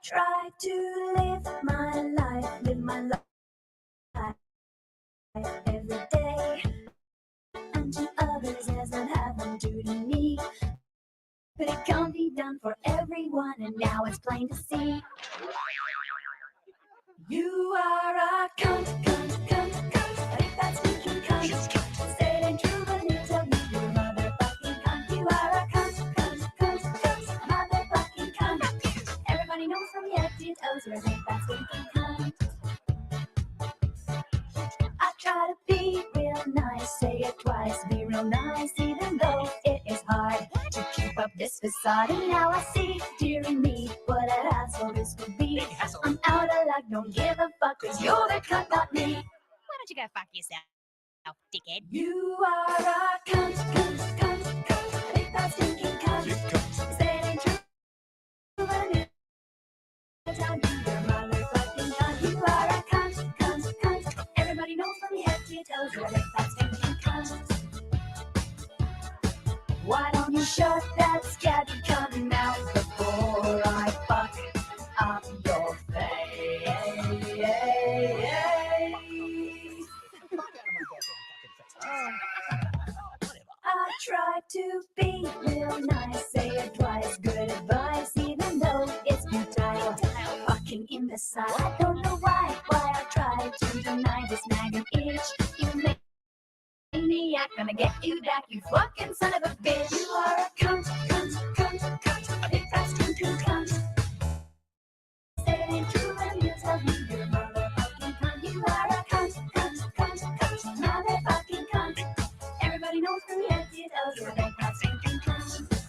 try to live my life every day. Unto others as I'd have them do to me. But it can't be done for everyone, and now it's plain to see. You are a cunt. I think that's stinking cunt. Say it ain't true, but it tell you you're a motherfucking cunt. You are a cunt, motherfucking cunt. Everybody knows from your head to your toes you're a big fat stinking cunt. I try to be real nice, say it twice, be real nice, even though it is hard to keep up this facade. And now I see, dearie me, what an asshole this would be. I'm out of luck, don't give a fuck, cause you're the cunt, not me. Why don't you go fuck yourself, dickhead? You are a cunt. I think that's stinking cunt. Say it ain't true, but it's how you you're a motherfucking cunt. You are a cunt. Everybody knows from your head to your toes you're a big fat stinking cunt. Why don't you shut that scabby cunt mouth before I fuck up your face? I try to be real nice, say it twice, good advice, even though it's futile. Fucking imbecile. I don't know why I try to deny this nagging itch. You maniac, gonna get you back, you fucking son of a bitch. You are a cunt. I think that's too cunt. Say it ain't true, and you tell me you're a motherfucking cunt. You are a cunt, motherfucking cunt. Everybody knows from your head to your toes you're a big fat stinking cunt.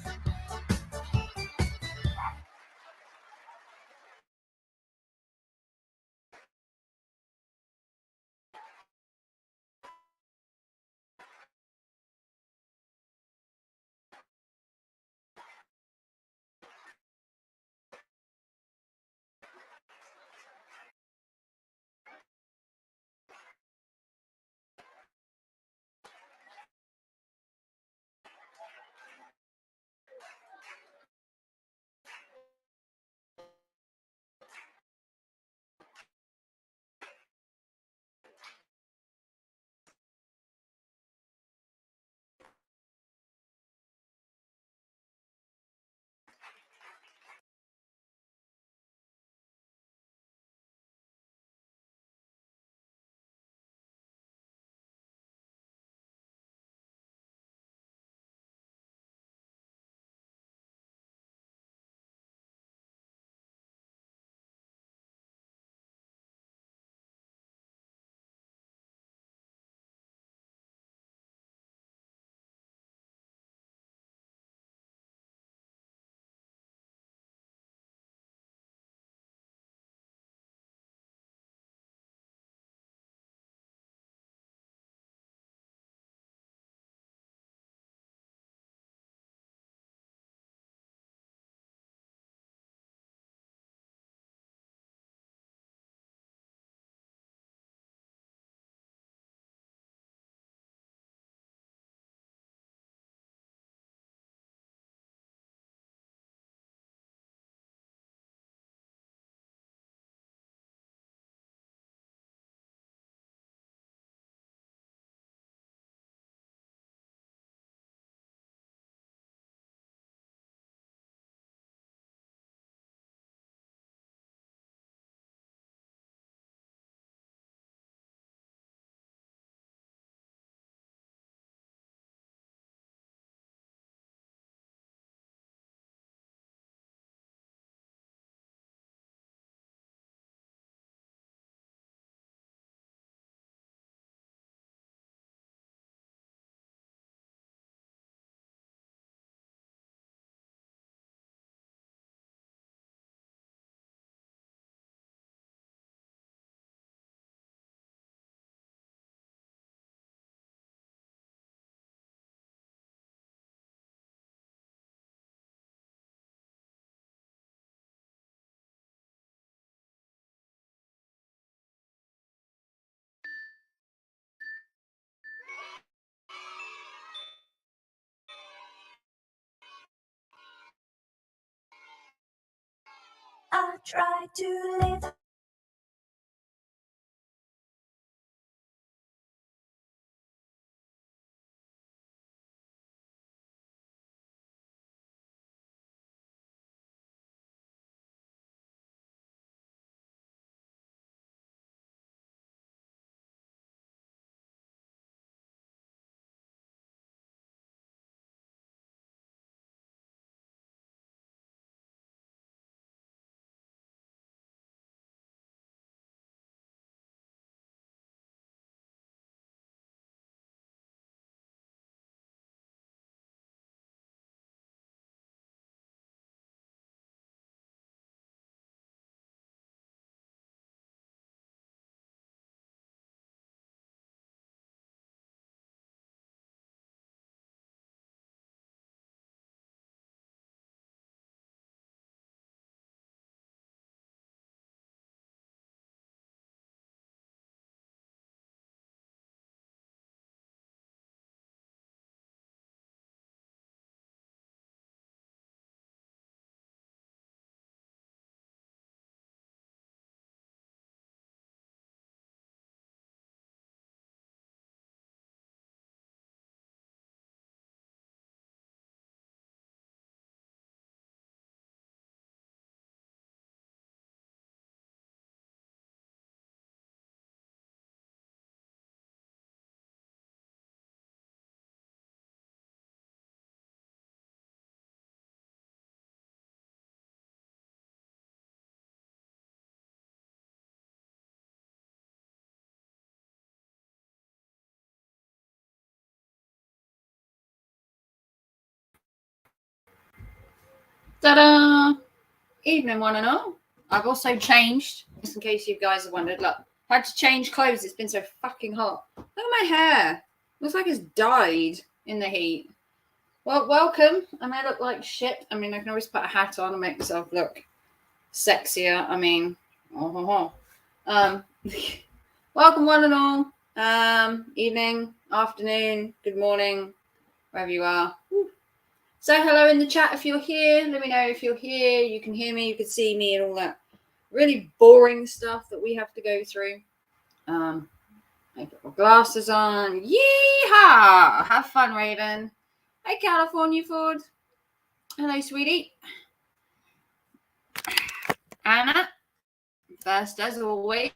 I'll try to live. Ta-da! Evening, one and all. I've also changed, just in case you guys have wondered. Look, I had to change clothes. It's been so fucking hot. Look at my hair. Looks like it's died in the heat. Well, welcome. I may look like shit. I mean, I can always put a hat on and make myself look sexier. I mean, welcome, one and all. Evening, afternoon, good morning, wherever you are. Say hello in the chat if you're here. Let me know if you're here. You can hear me, you can see me, and all that really boring stuff that we have to go through. I put my glasses on. Yeehaw! Have fun, Raven. Hey, California Ford. Hello, sweetie. Anna. First, as always,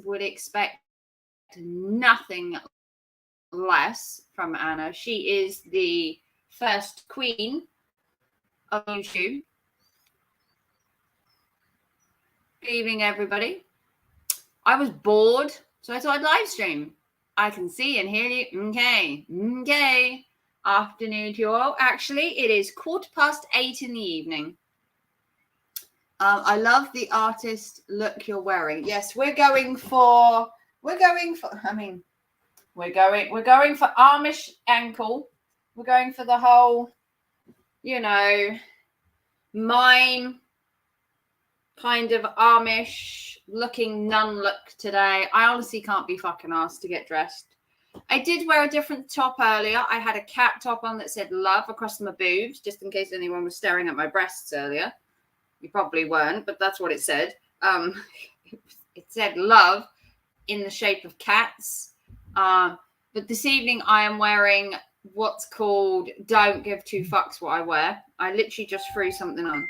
would expect nothing less from Anna. She is the first queen of YouTube. Good evening, everybody. I was bored, so I thought I'd live stream. I can see and hear you. Okay. Afternoon to you all. Actually, it is 8:15 in the evening. I love the artist look you're wearing. Yes, we're going for Amish ankle. We're going for the whole, mime kind of Amish looking nun look today. I honestly can't be fucking asked to get dressed. I did wear a different top earlier. I had a cat top on that said love across my boobs, just in case anyone was staring at my breasts earlier. You probably weren't, but that's what it said. It said love in the shape of cats. But this evening I am wearing what's called don't give two fucks what I wear. I literally just threw something on.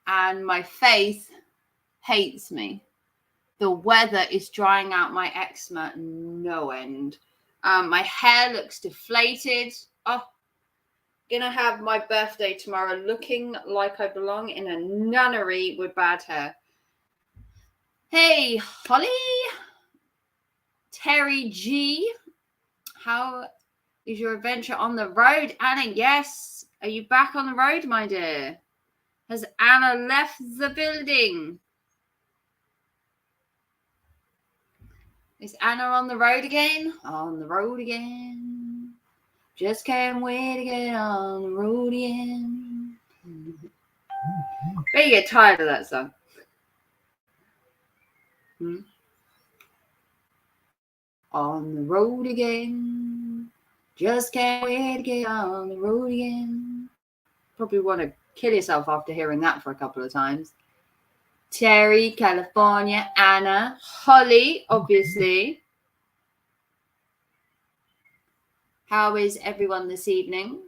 And my face hates me. The weather is drying out my eczema no end. My hair looks deflated. Oh, gonna have my birthday tomorrow looking like I belong in a nunnery with bad hair. Hey, Holly. Terry G. How is your adventure on the road? Anna, yes. Are you back on the road, my dear? Has Anna left the building? Is Anna on the road again? On the road again. Just can't wait to get on the road again. Bet you get tired of that song. On the road again. Just can't wait to get on the road again. Probably want to kill yourself after hearing that for a couple of times. Terry, California, Anna, Holly, obviously. How is everyone this evening?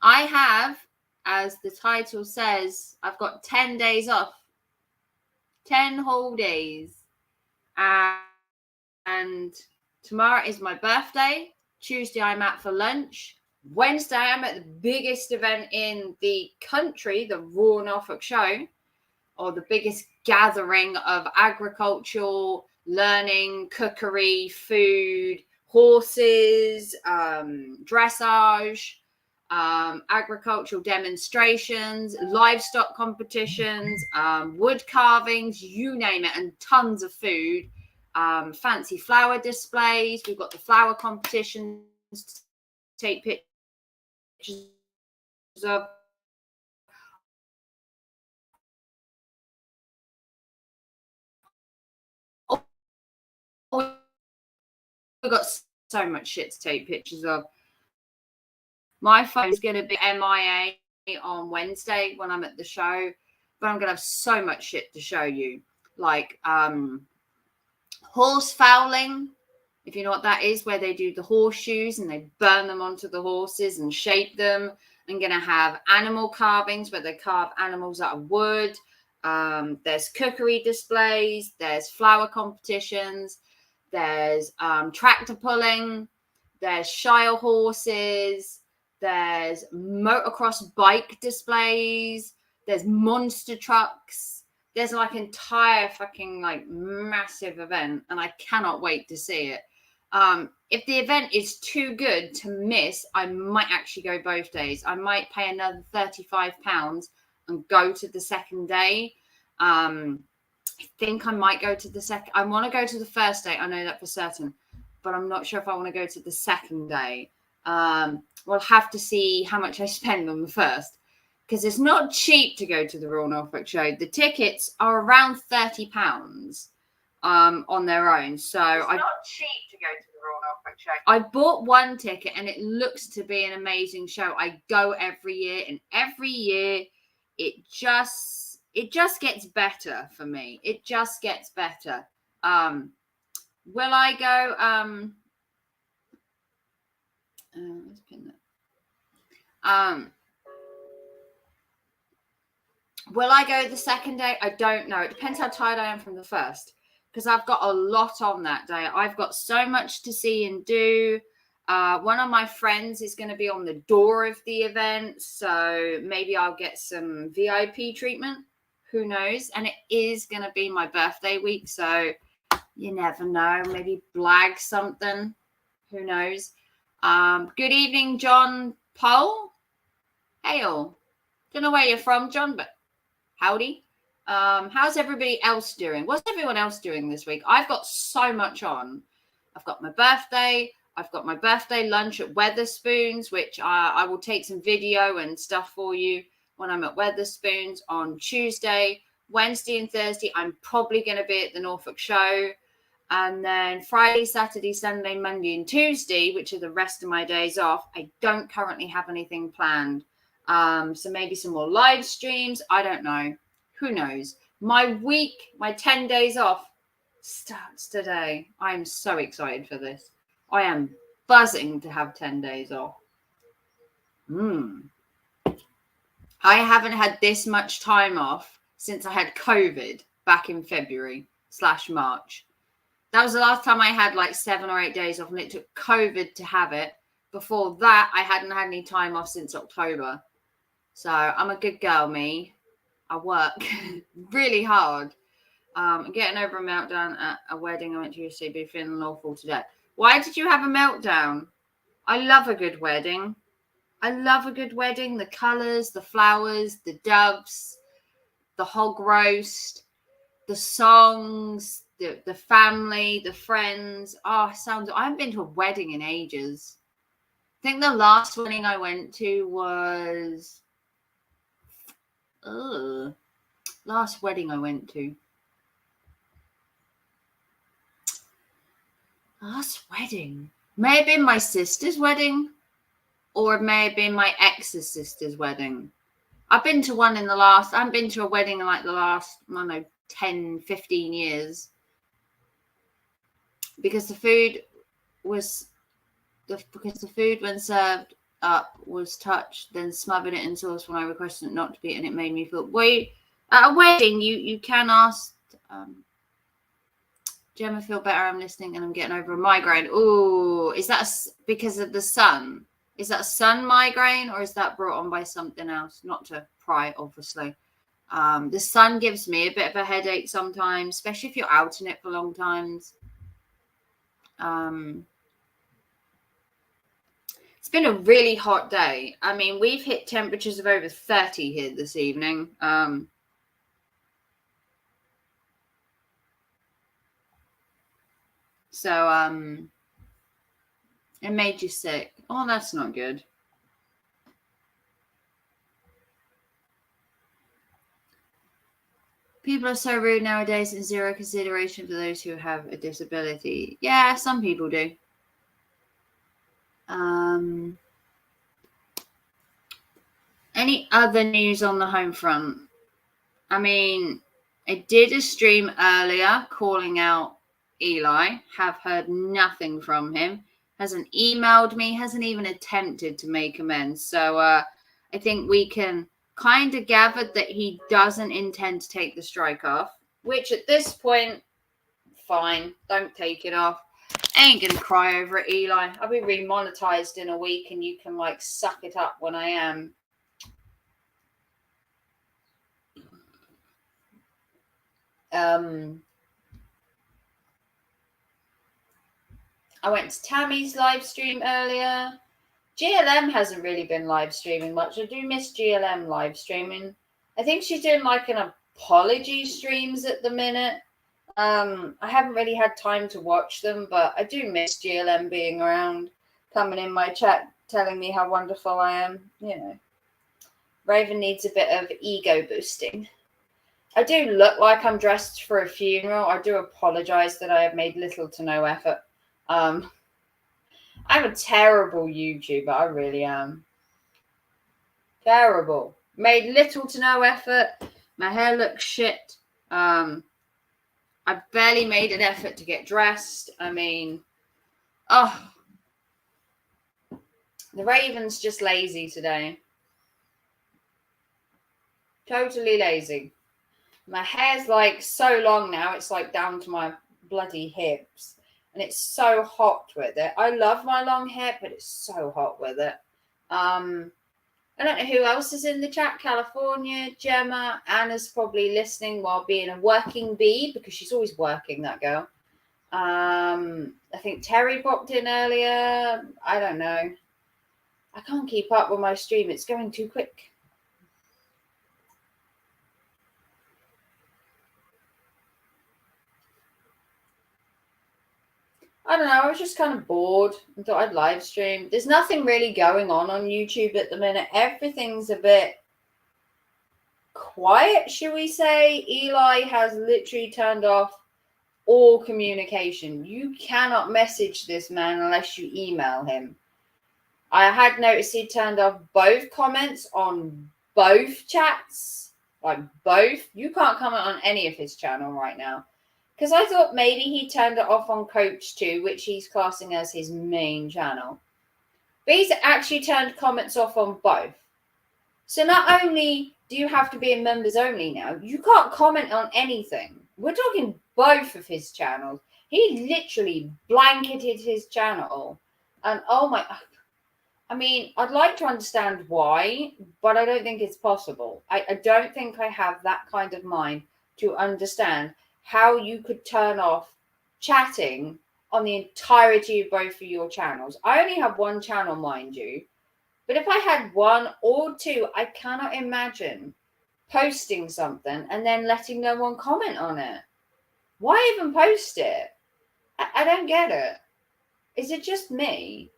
I have, as the title says, I've got 10 days off. 10 whole days. And tomorrow is my birthday. Tuesday I'm out for lunch. Wednesday I'm at the biggest event in the country, the Raw Norfolk Show, or the biggest gathering of agricultural learning, cookery, food, horses, dressage, agricultural demonstrations, livestock competitions, wood carvings, you name it, and tons of food. Fancy flower displays. We've got the flower competitions to take pictures of. We've got so much shit to take pictures of. My phone's going to be MIA on Wednesday when I'm at the show, but I'm going to have so much shit to show you. Like horse fouling, if you know what that is, where they do the horseshoes and they burn them onto the horses and shape them. I'm going to have animal carvings where they carve animals out of wood. There's cookery displays. There's flower competitions. There's tractor pulling. There's Shire horses. There's motocross bike displays. There's monster trucks. There's like entire fucking like massive event, and I cannot wait to see it. If the event is too good to miss, I might actually go both days. I might pay another £35 and go to the second day. I think I might go to the second. I want to go to the first day. I know that for certain, but I'm not sure if I want to go to the second day. We'll have to see how much I spend on the first, because it's not cheap to go to the Royal Norfolk Show. The tickets are around £30 on their own. So it's not cheap to go to the Royal Norfolk Show. I bought one ticket and it looks to be an amazing show. I go every year, and every year it just gets better for me. It just gets better. Will I go? Let's pin that. Will I go the second day? I don't know. It depends how tired I am from the first, because I've got a lot on that day. I've got so much to see and do. One of my friends is going to be on the door of the event, so maybe I'll get some VIP treatment. Who knows? And it is going to be my birthday week, so you never know. Maybe blag something. Who knows? Good evening, John Poe. Hey all. Don't know where you're from, John, but howdy. How's everybody else doing? What's everyone else doing this week? I've got so much on. I've got my birthday. I've got my birthday lunch at Weatherspoons, which I will take some video and stuff for you when I'm at Weatherspoons on Tuesday. Wednesday and Thursday, I'm probably going to be at the Norfolk Show. And then Friday, Saturday, Sunday, Monday, and Tuesday, which are the rest of my days off, I don't currently have anything planned. So maybe some more live streams. I don't know. Who knows? My week, my 10 days off starts today. I'm so excited for this. I am buzzing to have 10 days off. I haven't had this much time off since I had COVID back in February/March. That was the last time I had like 7 or 8 days off, and it took COVID to have it. Before that, I hadn't had any time off since October. So I'm a good girl, me. I work really hard. I'm getting over a meltdown at a wedding I went to yesterday, feeling awful today. Why did you have a meltdown? I love a good wedding. I love a good wedding. The colours, the flowers, the doves, the hog roast, the songs, the family, the friends. Oh, I haven't been to a wedding in ages. I think the last wedding I went to was last wedding I went to. Last wedding may have been my sister's wedding. or it may have been my ex's sister's wedding. I've been to one I haven't been to a wedding in like the last, I don't know, 10, 15 years. Because the food when served up was touched, then smothered it in sauce when I requested it not to be, and it made me feel. Wait, at a wedding, you can ask. Gemma, feel better. I'm listening, and I'm getting over a migraine. Oh, is that because of the sun? Is that a sun migraine, or is that brought on by something else? Not to pry, obviously. The sun gives me a bit of a headache sometimes, especially if you're out in it for long times. It's been a really hot day. I mean, we've hit temperatures of over 30 here this evening. So it made you sick. Oh, that's not good. People are so rude nowadays and zero consideration for those who have a disability. Yeah, some people do. Any other news on the home front? I mean, I did a stream earlier calling out Eli. Have heard nothing from him. Hasn't emailed me. Hasn't even attempted to make amends. So I think we can kind of gather that he doesn't intend to take the strike off. Which at this point, fine. Don't take it off. I ain't gonna cry over it, Eli. I'll be remonetized in a week, and you can like suck it up when I am. I went to Tammy's live stream earlier. GLM hasn't really been live streaming much. I do miss GLM live streaming. I think she's doing like an apology streams at the minute. I haven't really had time to watch them, but I do miss GLM being around, coming in my chat, telling me how wonderful I am. You know, Raven needs a bit of ego boosting. I do look like I'm dressed for a funeral. I do apologize that I have made little to no effort. I'm a terrible YouTuber. I really am. Terrible. Made little to no effort. My hair looks shit. I barely made an effort to get dressed. I mean, the Raven's just lazy today. Totally lazy. My hair's like so long now, it's like down to my bloody hips. And it's so hot with it. I love my long hair, but it's so hot with it. I don't know who else is in the chat. California, Gemma, Anna's probably listening while being a working bee because she's always working, that girl. I think Terry popped in earlier. I don't know. I can't keep up with my stream. It's going too quick. I don't know. I was just kind of bored and thought I'd live stream. There's nothing really going on YouTube at the minute. Everything's a bit quiet, should we say. Eli has literally turned off all communication. You cannot message this man unless you email him. I had noticed he turned off both comments on both chats. Like both. You can't comment on any of his channel right now. Because I thought maybe he turned it off on Coach 2, which he's classing as his main channel. But he's actually turned comments off on both. So not only do you have to be in members only now, you can't comment on anything. We're talking both of his channels. He literally blanketed his channel. And oh my, I mean, I'd like to understand why, but I don't think it's possible. I don't think I have that kind of mind to understand how you could turn off chatting on the entirety of both of your channels. I only have one channel, mind you. But if I had one or two, I cannot imagine posting something and then letting no one comment on it. Why even post it? I don't get it. Is it just me?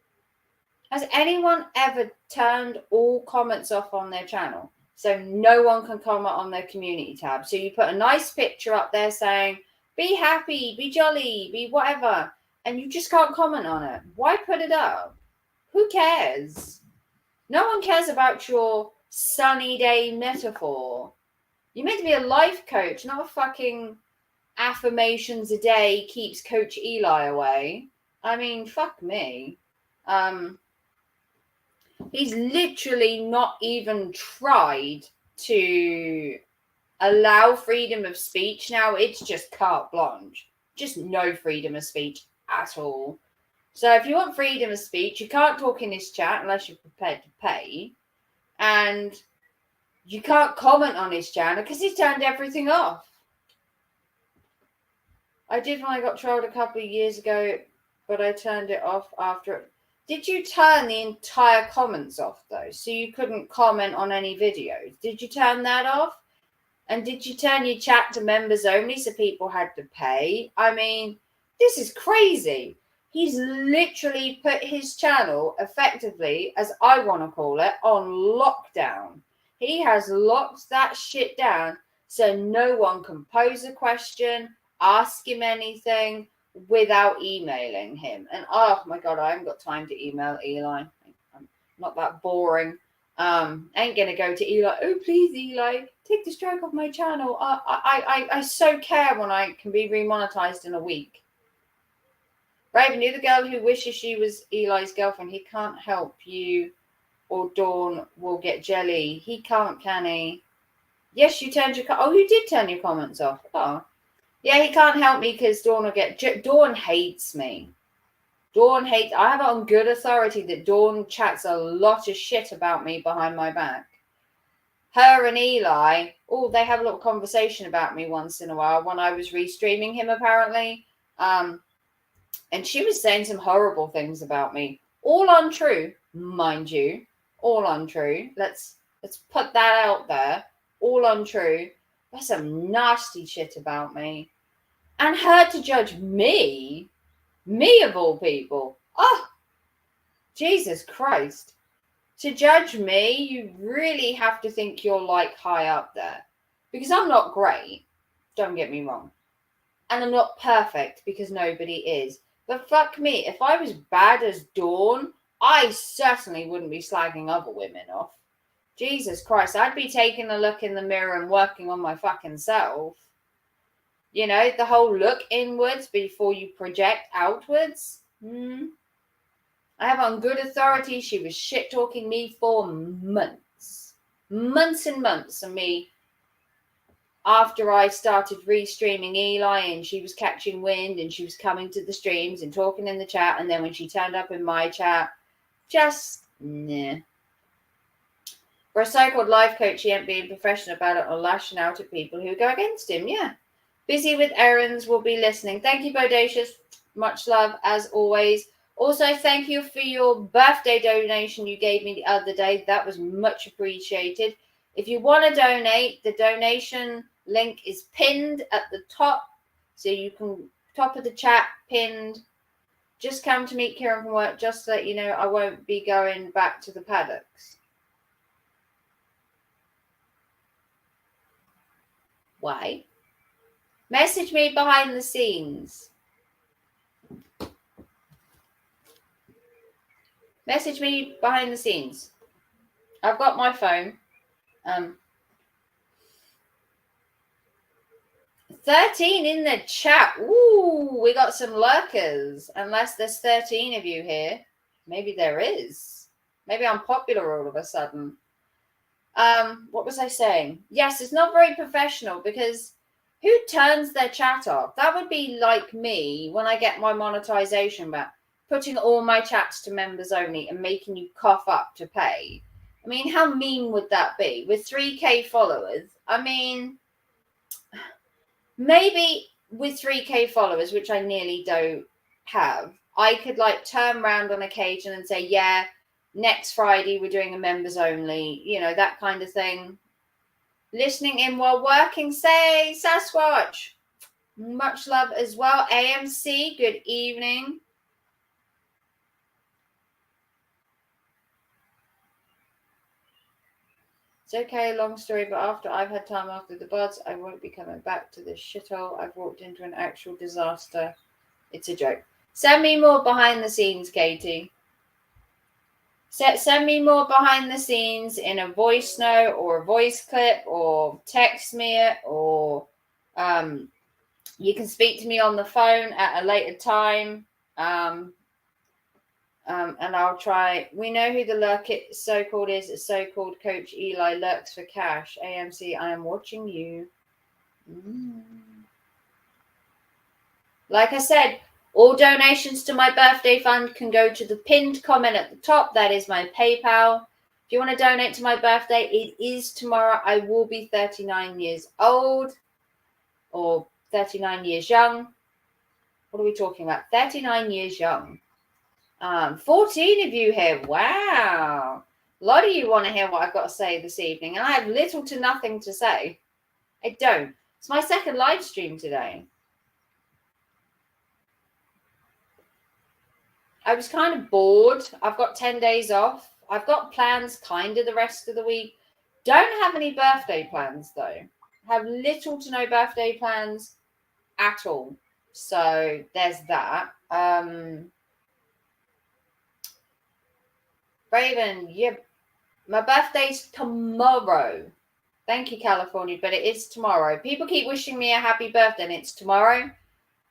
Has anyone ever turned all comments off on their channel? So no one can comment on their community tab. So you put a nice picture up there saying, be happy, be jolly, be whatever. And you just can't comment on it. Why put it up? Who cares? No one cares about your sunny day metaphor. You're meant to be a life coach, not a fucking affirmations a day keeps Coach Eli away. I mean, fuck me. He's literally not even tried to allow freedom of speech. Now it's just carte blanche. Just no freedom of speech at all. So if you want freedom of speech, you can't talk in his chat unless you're prepared to pay. And you can't comment on his channel because he's turned everything off. I did when I got trolled a couple of years ago, but I turned it off after. Did you turn the entire comments off, though? So you couldn't comment on any videos? Did you turn that off? And did you turn your chat to members only so people had to pay? I mean, this is crazy. He's literally put his channel effectively, as I want to call it, on lockdown. He has locked that shit down so no one can pose a question, ask him anything without emailing him. And oh my God, I haven't got time to email Eli. I'm not that boring. I ain't gonna go to Eli. Oh, please, Eli, take the strike off my channel. I so care when I can be remonetized in a week. Raven, you're the girl who wishes she was Eli's girlfriend. He can't help you, or Dawn will get jelly. He can't, can he? Yes, you turned your. Oh, you did turn your comments off. Oh, yeah, he can't help me because Dawn will get. Dawn hates me. Dawn hates. I have it on good authority that Dawn chats a lot of shit about me behind my back. Her and Eli, oh, they have a little conversation about me once in a while when I was restreaming him, apparently. And she was saying some horrible things about me. All untrue, mind you. All untrue. Let's put that out there. All untrue. That's some nasty shit about me. And her to judge me of all people. Oh, Jesus Christ. To judge me, you really have to think you're like high up there. Because I'm not great. Don't get me wrong. And I'm not perfect because nobody is. But fuck me, if I was bad as Dawn, I certainly wouldn't be slagging other women off. Jesus Christ, I'd be taking a look in the mirror and working on my fucking self. You know, the whole look inwards before you project outwards. I have on good authority she was shit-talking me for months. Months and months of me. After I started restreaming Eli and she was catching wind and she was coming to the streams and talking in the chat. And then when she turned up in my chat, just, nah. For a so-called life coach, he ain't being professional about it or lashing out at people who go against him. Yeah. Busy with errands, will be listening. Thank you, Bodacious. Much love, as always. Also, thank you for your birthday donation you gave me the other day. That was much appreciated. If you want to donate, the donation link is pinned at the top. So you can, top of the chat, pinned. Just come to meet Kieran from work. Just to let you know, I won't be going back to the paddocks. Why? Message me behind the scenes. Message me behind the scenes. I've got my phone. 13 in the chat. Ooh, we got some lurkers. Unless there's 13 of you here. Maybe there is. Maybe I'm popular all of a sudden. What was I saying? Yes, it's not very professional because who turns their chat off? That would be like me when I get my monetization back, putting all my chats to members only and making you cough up to pay. I mean, how mean would that be? With 3K followers, I mean, maybe with 3K followers, which I nearly don't have, I could like turn around on occasion and say, yeah, next Friday we're doing a members only, you know, that kind of thing. Listening in while working, say Sasquatch. Much love as well. AMC, good evening. It's okay, long story, but after I've had time after the buds, I won't be coming back to this shithole. I've walked into an actual disaster. It's a joke. Send me more behind the scenes, Katie. Send me more behind the scenes in a voice note or a voice clip, or text me it, or you can speak to me on the phone at a later time. And I'll try. We know who the lurk so-called is. It's so-called Coach Eli lurks for cash. AMC, I am watching you. Like I said, all donations to my birthday fund can go to the pinned comment at the top. That is my PayPal. If you want to donate to my birthday, it is tomorrow. I will be 39 years old, or 39 years young. What are we talking about? 39 years young. 14 of you here. Wow. A lot of you want to hear what I've got to say this evening, and I have little to nothing to say. I don't. It's my second live stream today. I was kind of bored. I've got 10 days off. I've got plans kind of the rest of the week. Don't have any birthday plans, though. Have little to no birthday plans at all. So there's that. Raven, yeah, my birthday's tomorrow. Thank you, California, but it is tomorrow. People keep wishing me a happy birthday, and it's tomorrow.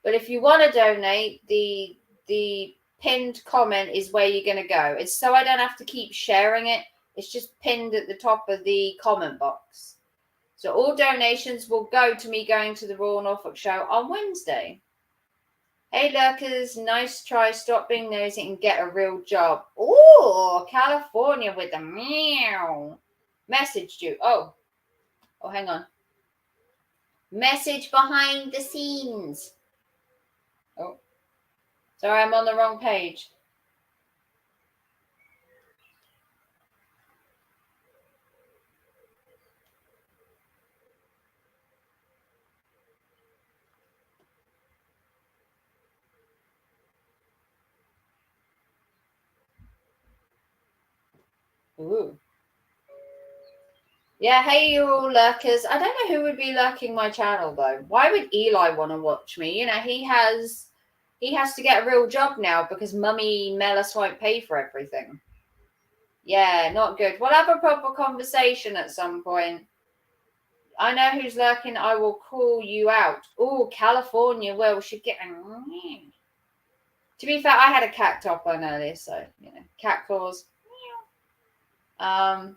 But if you want to donate, the pinned comment is where you're going to go. It's so I don't have to keep sharing it. It's just pinned at the top of the comment box. So all donations will go to me going to the Royal Norfolk show on Wednesday. Hey, lurkers, nice try. Stop being nosy and get a real job. Oh, California with the meow. Messaged you. Oh, hang on. Message behind the scenes. Oh, sorry, I'm on the wrong page. Ooh. Yeah, hey, you all lurkers. I don't know who would be lurking my channel, though. Why would Eli want to watch me? You know, he has to get a real job now because Mummy Melis won't pay for everything. Yeah, not good. We'll have a proper conversation at some point. I know who's lurking. I will call you out. Oh, California. Well, we should get... To be fair, I had a cat top on earlier, so, you know, cat claws. Oh,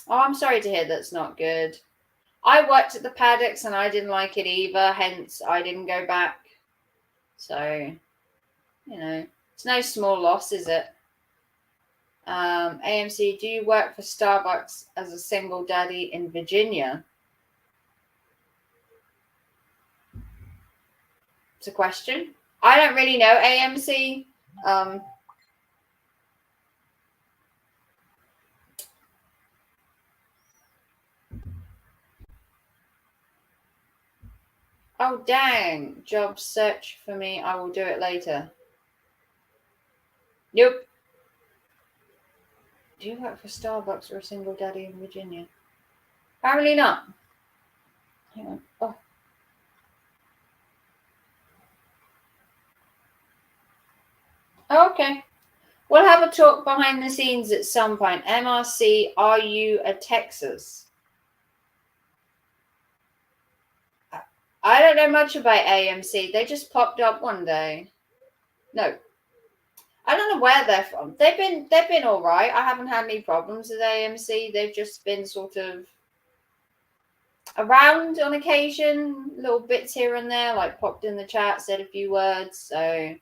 I'm sorry to hear that's not good. I worked at the paddocks and I didn't like it either, hence I didn't go back. So, you know, it's no small loss, is it? AMC, do you work for Starbucks as a single daddy in Virginia? It's a question. I don't really know, AMC. Oh, dang. Job search for me. I will do it later. Nope. Do you work for Starbucks or a single daddy in Virginia? Apparently not. Hang on. Oh. Okay. We'll have a talk behind the scenes at some point. MRC, are you a Texas? I don't know much about AMC. They just popped up one day. No. I don't know where they're from. They've been all right. I haven't had any problems with AMC. They've just been sort of around on occasion, little bits here and there, like popped in the chat, said a few words. So I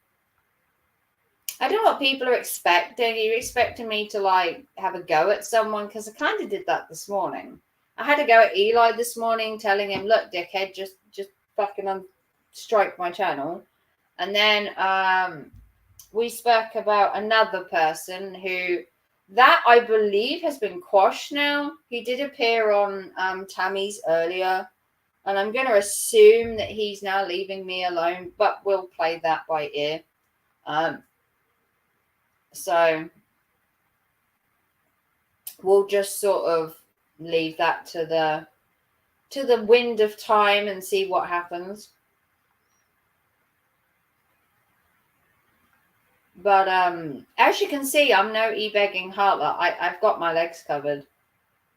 don't know what people are expecting. Are you expecting me to like have a go at someone? Because I kind of did that this morning. I had to go at Eli this morning, telling him, "Look, dickhead, just fucking strike my channel." And then we spoke about another person who, that I believe has been quashed now. He did appear on Tammy's earlier, and I'm going to assume that he's now leaving me alone, but we'll play that by ear. So we'll just sort of leave that to the wind of time and see what happens. But as you can see, I'm no e-begging Hartler. I've got my legs covered.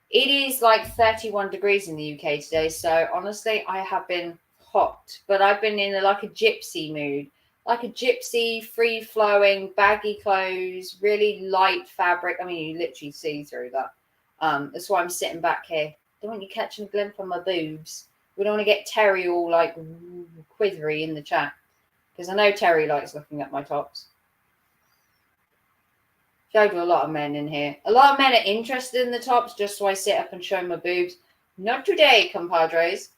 It is like 31 degrees in the UK today. So honestly, I have been hot. But I've been in like a gypsy mood. Like a gypsy, free-flowing, baggy clothes, really light fabric. I mean, you literally see through that. That's why I'm sitting back here. Don't want you catching a glimpse of my boobs. We don't want to get Terry all like quivery in the chat. Because I know Terry likes looking at my tops. Showed to a lot of men in here. A lot of men are interested in the tops just so I sit up and show my boobs. Not today, compadres.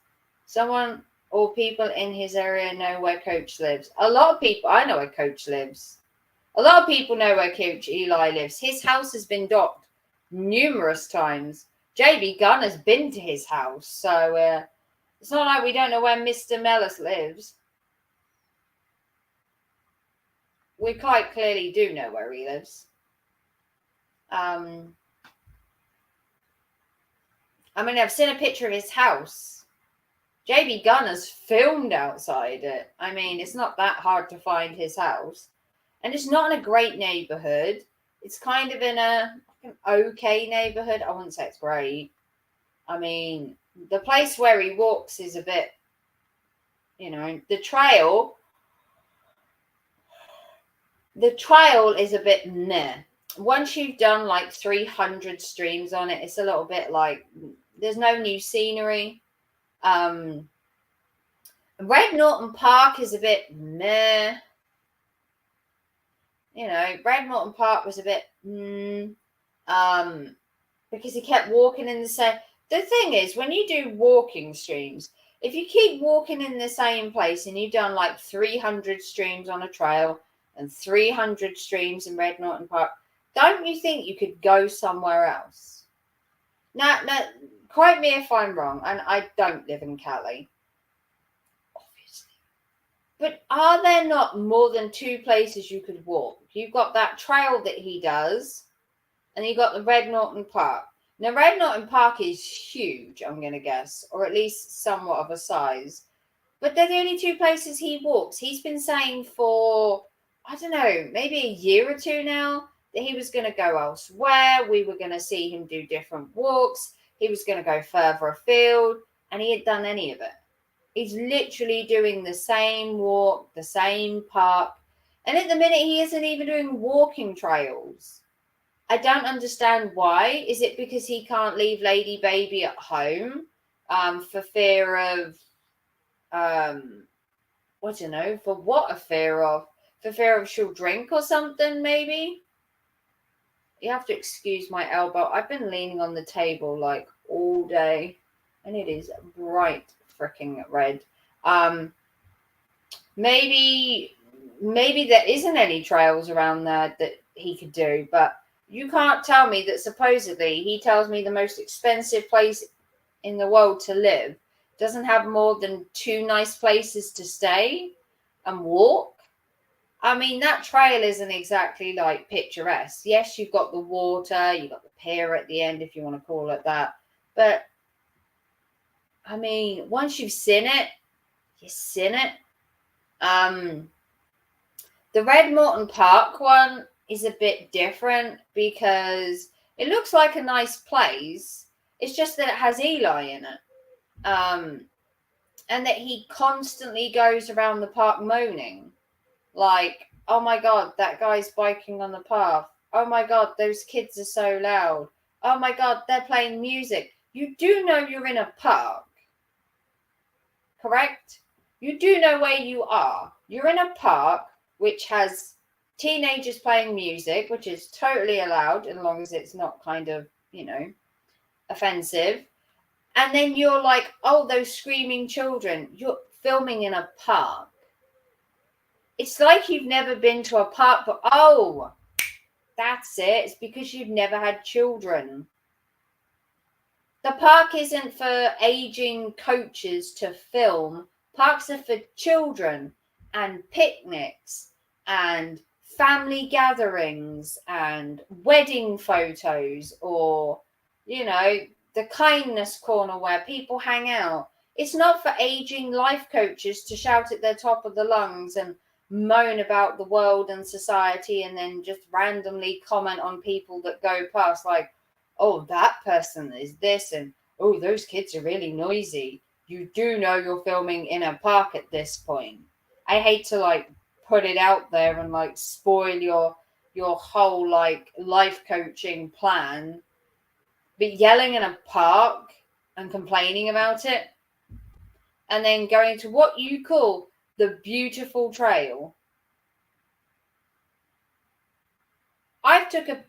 Someone or people in his area know where Coach lives. A lot of people, I know where Coach lives. A lot of people know where Coach Eli lives. His house has been docked numerous times. JB Gunn has been to his house. So it's not like we don't know where Mr. Mellis lives. We quite clearly do know where he lives. I mean, I've seen a picture of his house. JB Gunn has filmed outside it. I mean, it's not that hard to find his house. And it's not in a great neighborhood. It's kind of in an okay neighborhood. I wouldn't say it's great. I mean, the place where he walks is a bit, you know, the trail is a bit meh. Once you've done like 300 streams on it, it's a little bit like there's no new scenery. Red Norton Park is a bit meh. You know, Red Norton Park was a bit because he kept walking in the same. The thing is, when you do walking streams, if you keep walking in the same place and you've done like 300 streams on a trail and 300 streams in Red Norton Park, don't you think you could go somewhere else? Now, quote me if I'm wrong, and I don't live in Cali, obviously. But are there not more than 2 places you could walk? You've got that trail that he does, and you've got the Red Norton Park. Now, Red Norton Park is huge, I'm going to guess, or at least somewhat of a size. But they're the only 2 places he walks. He's been saying for, I don't know, maybe a year or 2 now, that he was going to go elsewhere. We were going to see him do different walks. He was going to go further afield, and he hadn't done any of it. He's literally doing the same walk, the same park. And at the minute, he isn't even doing walking trails. I don't understand why. Is it because he can't leave Lady Baby at home for fear of, I don't know, for what a fear of? For fear of she'll drink or something, maybe? You have to excuse my elbow. I've been leaning on the table like all day, and it is bright freaking red. Maybe there isn't any trails around there that he could do, but you can't tell me that supposedly he tells me the most expensive place in the world to live doesn't have more than 2 nice places to stay and walk. I mean, that trail isn't exactly like picturesque. Yes, you've got the water, you've got the pier at the end, if you want to call it that. But, I mean, once you've seen it, you've seen it. The Red Norton Park one is a bit different because it looks like a nice place. It's just that it has Eli in it. And that he constantly goes around the park moaning. Like, oh my God, that guy's biking on the path. Oh my God, those kids are so loud. Oh my God, they're playing music. You do know you're in a park, correct? You do know where you are. You're in a park which has teenagers playing music, which is totally allowed as long as it's not kind of, you know, offensive. And then you're like, oh, those screaming children. You're filming in a park. It's like you've never been to a park, but oh, that's it. It's because you've never had children. The park isn't for aging coaches to film. Parks are for children and picnics and family gatherings and wedding photos, or, you know, the kindness corner where people hang out. It's not for aging life coaches to shout at their top of the lungs and, moan about the world and society and then just randomly comment on people that go past, like, oh, that person is this, and oh, those kids are really noisy. You do know you're filming in a park at this point. I hate to like put it out there and like spoil your whole like life coaching plan, but yelling in a park and complaining about it, and then going to what you call the beautiful trail. I've took a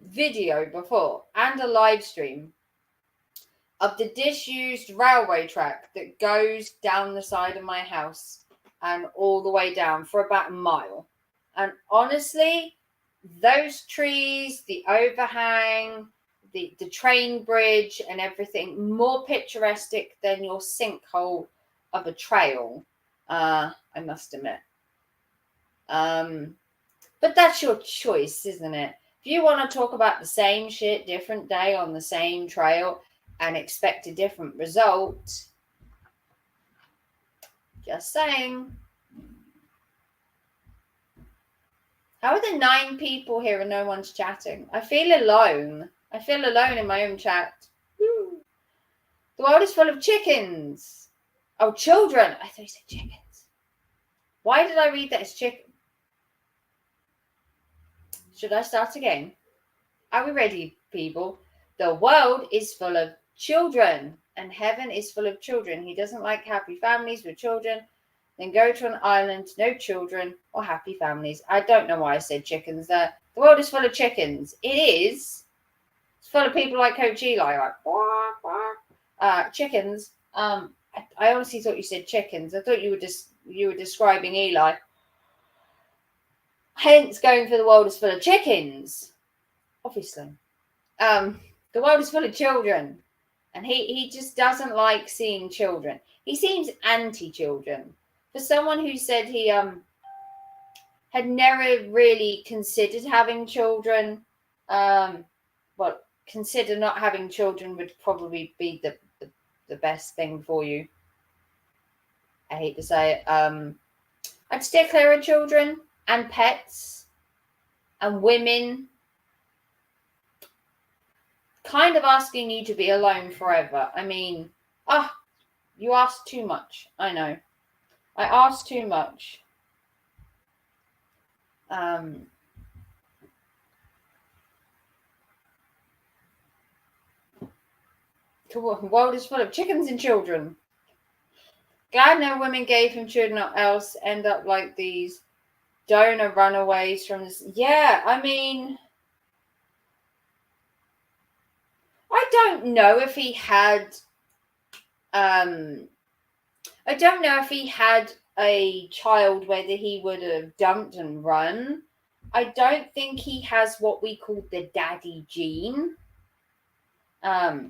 video before and a live stream of the disused railway track that goes down the side of my house and all the way down for about a mile. And honestly, those trees, the overhang, the train bridge and everything, more picturesque than your sinkhole of a trail, I must admit. But that's your choice, isn't it? If you want to talk about the same shit, different day on the same trail and expect a different result, just saying. How are there 9 people here and no one's chatting? I feel alone. I feel alone in my own chat. Woo. The world is full of chickens. Oh, children. I thought you said chickens. Why did I read that as chicken? Should I start again? Are we ready, people? The world is full of children, and heaven is full of children. He doesn't like happy families with children. Then go to an island, no children or happy families. I don't know why I said chickens there. The world is full of chickens. It is. It's full of people like Coach Eli, like quack, quack. Chickens. I honestly thought you said chickens. I thought you were describing Eli. Hence, going for the world is full of chickens. Obviously. The world is full of children. And he just doesn't like seeing children. He seems anti-children. For someone who said he had never really considered having children, well, consider not having children would probably be the best thing for you. I hate to say it. I'd steer clear of children and pets and women. Kind of asking you to be alone forever. I mean, you asked too much. I know. I asked too much. The world is full of chickens and children. Glad no women gave him children or else end up like these donor runaways from this. Yeah, I mean, I don't know if he had I don't know if he had a child, whether he would have dumped and run. I don't think he has what we call the daddy gene. I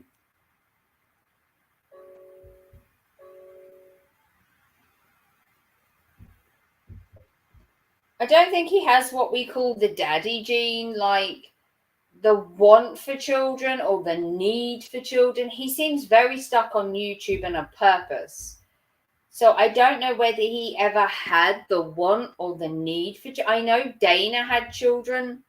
don't think he has what we call the daddy gene, like the want for children or the need for children. He seems very stuck on YouTube and a purpose. So I don't know whether he ever had the want or the need for children. I know Dana had children.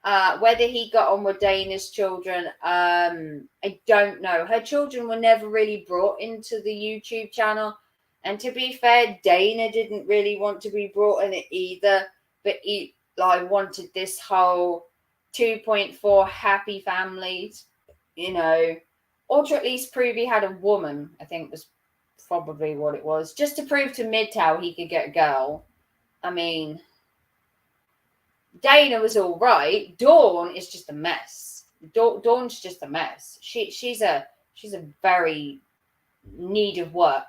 Whether he got on with Dana's children, I don't know. Her children were never really brought into the YouTube channel. And to be fair, Dana didn't really want to be brought in it either. But Eli wanted this whole 2.4 happy families, you know, or to at least prove he had a woman, I think was probably what it was, just to prove to Midtown he could get a girl. I mean, Dana was all right. Dawn is just a mess. Dawn's just a mess. She's a very need of work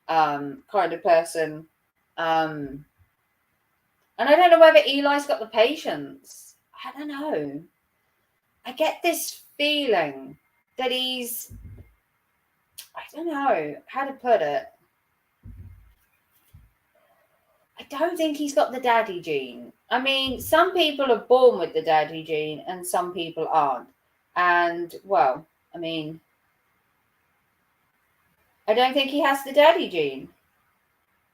kind of person. And I don't know whether Eli's got the patience. I don't know. I get this feeling that he's, I don't know how to put it. I don't think he's got the daddy gene. I mean, some people are born with the daddy gene and some people aren't. And, well, I mean, I don't think he has the daddy gene.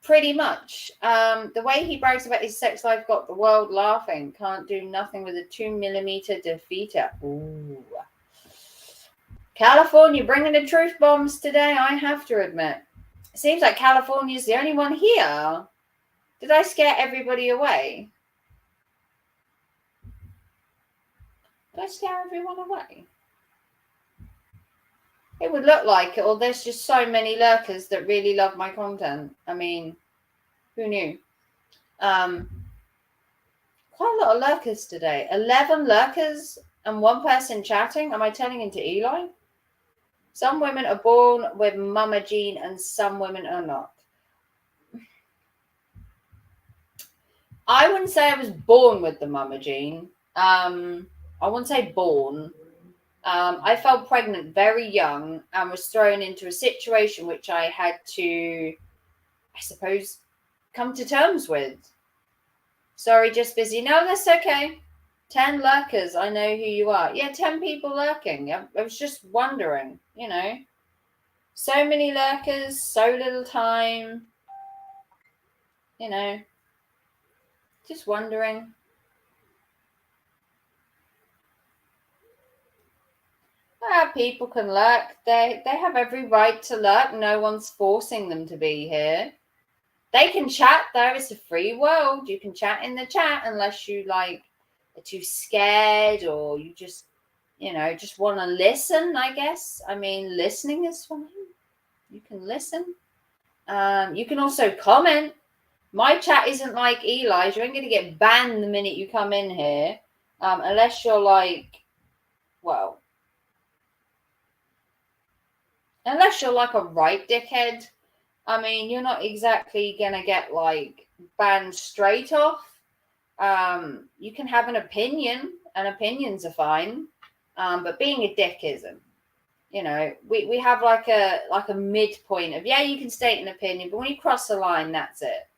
Pretty much. The way he brags about his sex life got the world laughing. Can't do nothing with a 2mm defeater. Ooh. California bringing the truth bombs today, I have to admit. It seems like California's the only one here. Did I scare everybody away? Did I scare everyone away? It would look like it, or there's just so many lurkers that really love my content. I mean, who knew? Quite a lot of lurkers today. 11 lurkers and one person chatting. Am I turning into Eli? Some women are born with mama gene and some women are not. I wouldn't say I was born with the mama gene. I wouldn't say born. I fell pregnant very young and was thrown into a situation which I had to, I suppose, come to terms with. Sorry, just busy. No, that's okay. 10 lurkers. I know who you are. Yeah, 10 people lurking. I was just wondering, you know. So many lurkers, so little time. You know. Just wondering. People can lurk. They have every right to lurk. No one's forcing them to be here. They can chat though. It's a free world. You can chat in the chat unless you like are too scared or you just, you know, just want to listen, I guess. I mean, listening is fine. You can listen. You can also comment. My chat isn't like Eli's. You ain't going to get banned the minute you come in here. Unless you're like, well, unless you're like a right dickhead. I mean, you're not exactly going to get like banned straight off. You can have an opinion and opinions are fine. But being a dick isn't. You know, we have like a midpoint of, yeah, you can state an opinion, but when you cross the line, that's it.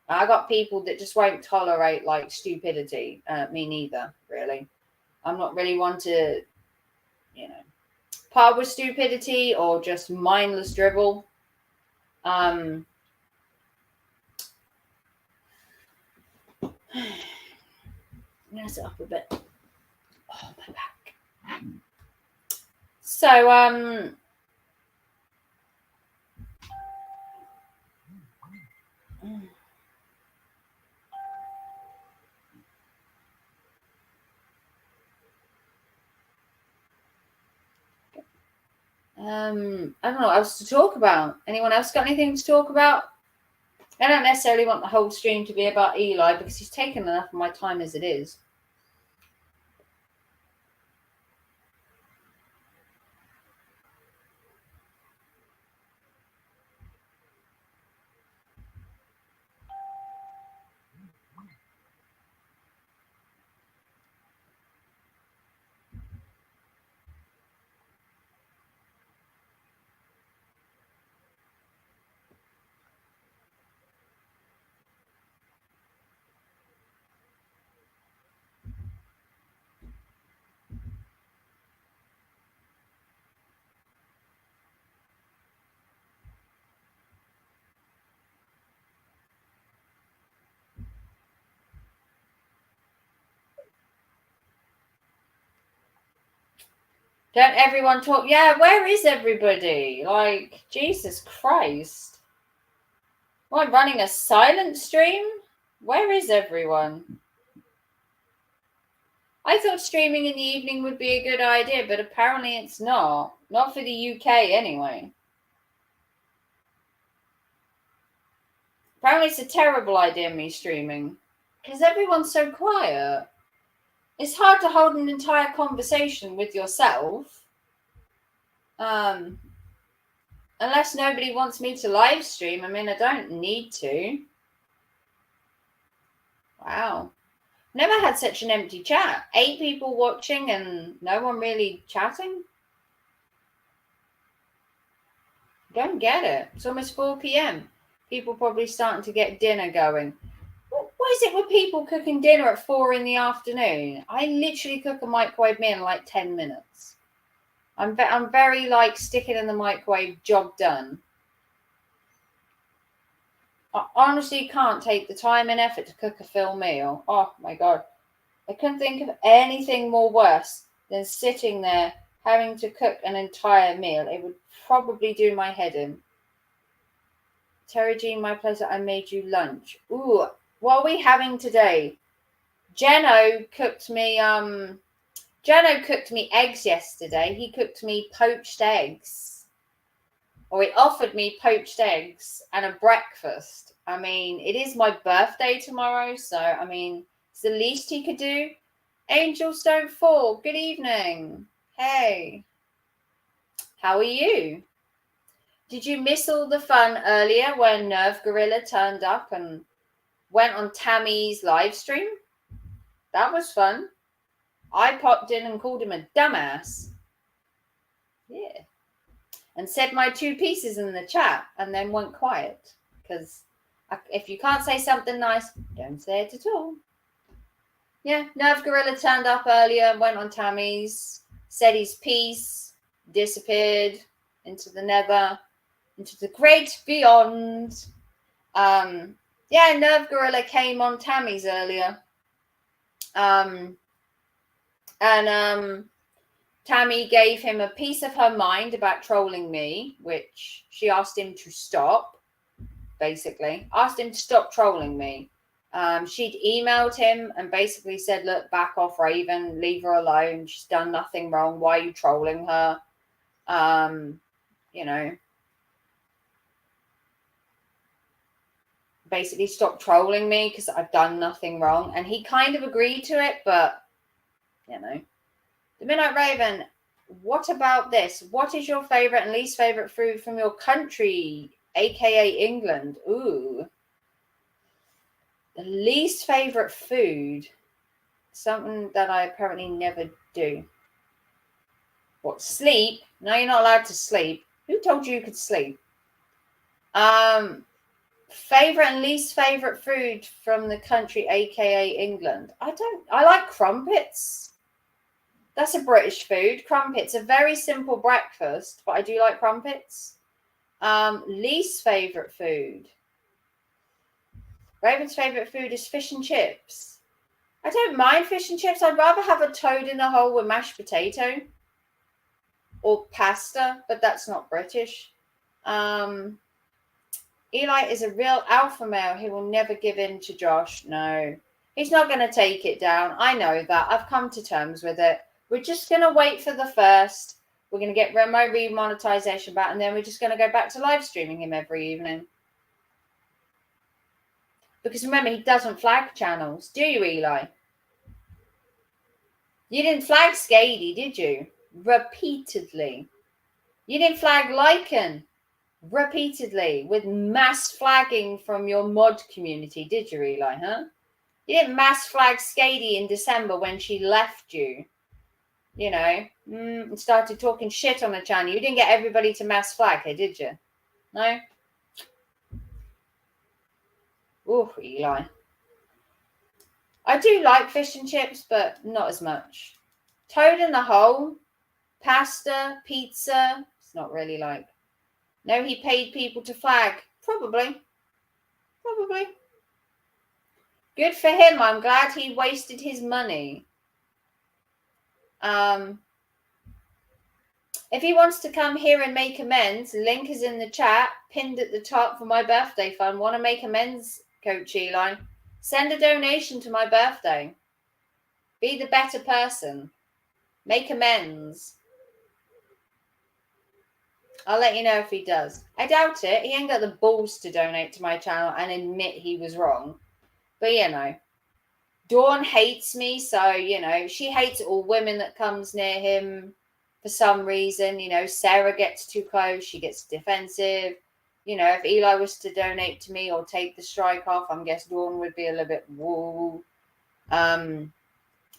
I got people that just won't tolerate like stupidity. Me neither, really. I'm not really one to, you know, part with stupidity or just mindless dribble. I'm gonna sit up a bit. Oh, my back. So, I don't know what else to talk about. Anyone else got anything to talk about? I don't necessarily want the whole stream to be about Eli because he's taken enough of my time as it is. Don't everyone talk? Yeah, where is everybody? Like, Jesus Christ. Am I running a silent stream? Where is everyone? I thought streaming in the evening would be a good idea, but apparently it's not. Not for the UK anyway. Apparently it's a terrible idea, me streaming. Because everyone's so quiet. It's hard to hold an entire conversation with yourself. Unless nobody wants me to live stream. I mean, I don't need to. Wow. Never had such an empty chat. 8 people watching and no one really chatting. Don't get it. It's almost 4 p.m. People probably starting to get dinner going. What is it with people cooking dinner at 4 in the afternoon? I literally cook a microwave meal in like 10 minutes. I'm very like stick it in the microwave, job done. I honestly can't take the time and effort to cook a full meal. Oh my God. I couldn't think of anything more worse than sitting there having to cook an entire meal. It would probably do my head in. Terry Jean, my pleasure, I made you lunch. Ooh, what are we having today? Jeno cooked me eggs yesterday. He cooked me poached eggs. Or he offered me poached eggs and a breakfast. I mean, it is my birthday tomorrow, so I mean, it's the least he could do. Angels don't fall. Good evening. Hey. How are you? Did you miss all the fun earlier when Nerve Gorilla turned up and went on Tammy's live stream? That was fun. I popped in and called him a dumbass. Yeah. And said my two pieces in the chat and then went quiet. Because if you can't say something nice, don't say it at all. Yeah, Nerve Gorilla turned up earlier, went on Tammy's, said his piece, disappeared into the nether, into the great beyond. Yeah, Nerve Gorilla came on Tammy's earlier. Tammy gave him a piece of her mind about trolling me, which she asked him to stop, basically. Asked him to stop trolling me. She'd emailed him and basically said, look, back off, Raven, leave her alone. She's done nothing wrong. Why are you trolling her? You know, basically stop trolling me because I've done nothing wrong. And he kind of agreed to it, but, you know. The Midnight Raven, what about this? What is your favorite and least favorite food from your country, aka England? Ooh. The least favorite food, something that I apparently never do. What, sleep? No, you're not allowed to sleep. Who told you could sleep? Favorite and least favorite food from the country, aka England. I like crumpets. That's a British food. Crumpets, a very simple breakfast, but I do like crumpets. Least favorite food. Raven's favorite food is fish and chips. I don't mind fish and chips. I'd rather have a toad in the hole with mashed potato or pasta, but that's not British. Eli is a real alpha male. He will never give in to Josh. No, he's not going to take it down. I know that. I've come to terms with it. We're just going to wait for the first. We're going to get my remonetization back, and then we're just going to go back to live streaming him every evening. Because remember, he doesn't flag channels. Do you, Eli? You didn't flag Skady, did you? Repeatedly. You didn't flag Lycan. Repeatedly. With mass flagging from your mod community, did you, Eli, huh? You didn't mass flag Skady in December when she left you. You know, and started talking shit on the channel. You didn't get everybody to mass flag her, did you? No? Ooh, Eli. I do like fish and chips, but not as much. Toad in the hole, pasta, pizza. It's not really like. No, he paid people to flag. Probably. Good for him. I'm glad he wasted his money. If he wants to come here and make amends, link is in the chat, pinned at the top for my birthday fund. Want to make amends, Coach Eli? Send a donation to my birthday. Be the better person. Make amends. I'll let you know if he does. I doubt it. He ain't got the balls to donate to my channel and admit he was wrong. But, you know. Dawn hates me, so, you know, she hates all women that comes near him for some reason. You know, Sarah gets too close. She gets defensive. You know, if Eli was to donate to me or take the strike off, I'm guessing Dawn would be a little bit woo.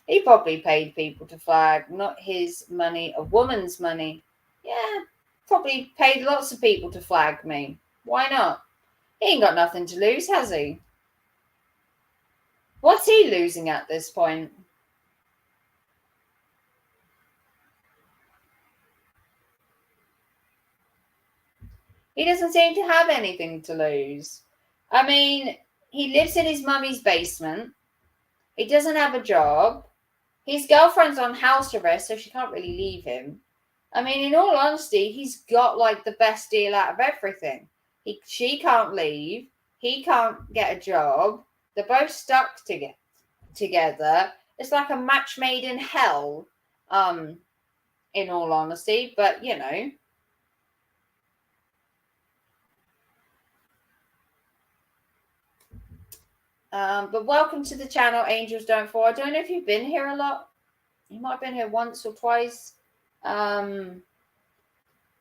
He probably paid people to flag, not his money, a woman's money. Yeah, probably paid lots of people to flag me. Why not? He ain't got nothing to lose, has he? What's he losing at this point? He doesn't seem to have anything to lose. I mean, he lives in his mummy's basement. He doesn't have a job. His girlfriend's on house arrest, so she can't really leave him. I mean, in all honesty, he's got like the best deal out of everything. She can't leave. He can't get a job. They're both stuck together. It's like a match made in hell, in all honesty. But, you know. But welcome to the channel, Angels Don't Fall. I don't know if you've been here a lot. You might have been here once or twice. But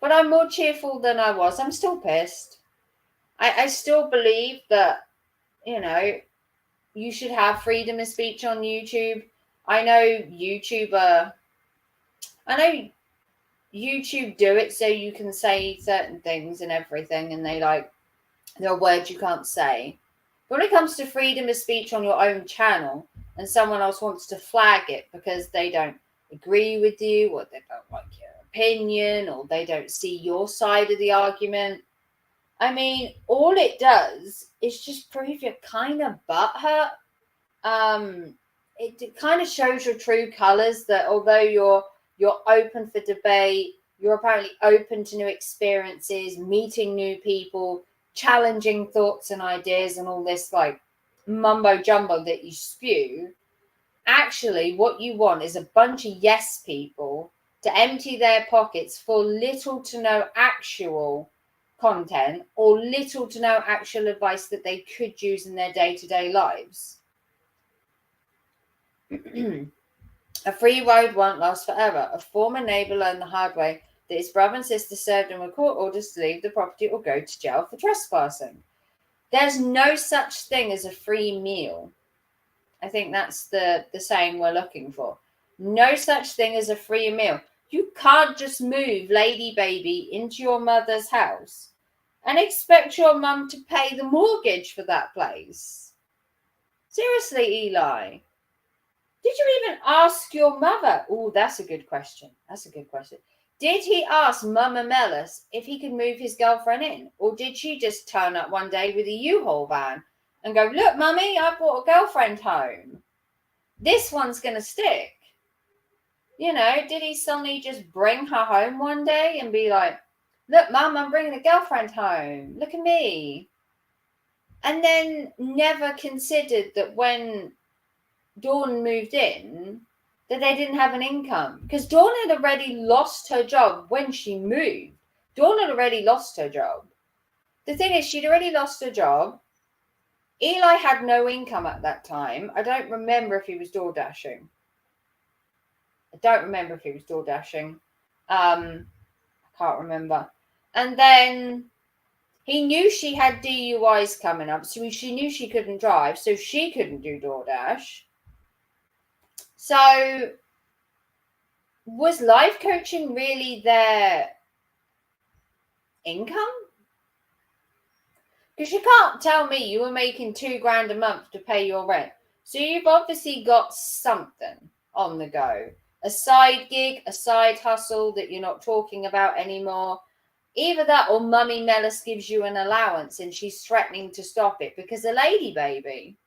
I'm more cheerful than I was. I'm still pissed. I still believe that, you know, you should have freedom of speech on YouTube. I know YouTube do it so you can say certain things and everything, and there are words you can't say. But when it comes to freedom of speech on your own channel and someone else wants to flag it because they don't agree with you or they don't like your opinion or they don't see your side of the argument, I mean, all it does is just prove you're kind of butthurt. It kind of shows your true colors, that although you're open for debate, you're apparently open to new experiences, meeting new people, challenging thoughts and ideas, and all this like mumbo jumbo that you spew. Actually, what you want is a bunch of yes people to empty their pockets for little to no actual content or little to no actual advice that they could use in their day-to-day lives. A free road won't last forever. A former neighbour learned the hard way that his brother and sister served him with court orders to leave the property or go to jail for trespassing. There's no such thing as a free meal. I think that's the saying we're looking for. No such thing as a free meal. You can't just move Lady Baby into your mother's house and expect your mum to pay the mortgage for that place. Seriously, Eli. Did you even ask your mother? Oh, that's a good question. Did he ask Mama Mellis if he could move his girlfriend in? Or did she just turn up one day with a U-Haul van and go, look, Mummy, I brought a girlfriend home. This one's going to stick. You know, did he suddenly just bring her home one day and be like, look, Mum, I'm bringing a girlfriend home. Look at me. And then never considered that when Dawn moved in, that they didn't have an income. Because Dawn had already lost her job when she moved. Dawn had already lost her job. The thing is, she'd already lost her job. Eli had no income at that time. I don't remember if he was door dashing. I can't remember. And then he knew she had DUIs coming up, so she knew she couldn't drive, so she couldn't do DoorDash. So was life coaching really their income? Because you can't tell me you were making $2,000 a month to pay your rent. So you've obviously got something on the go. A side gig, a side hustle that you're not talking about anymore. Either that or Mummy Mellis gives you an allowance and she's threatening to stop it because a lady baby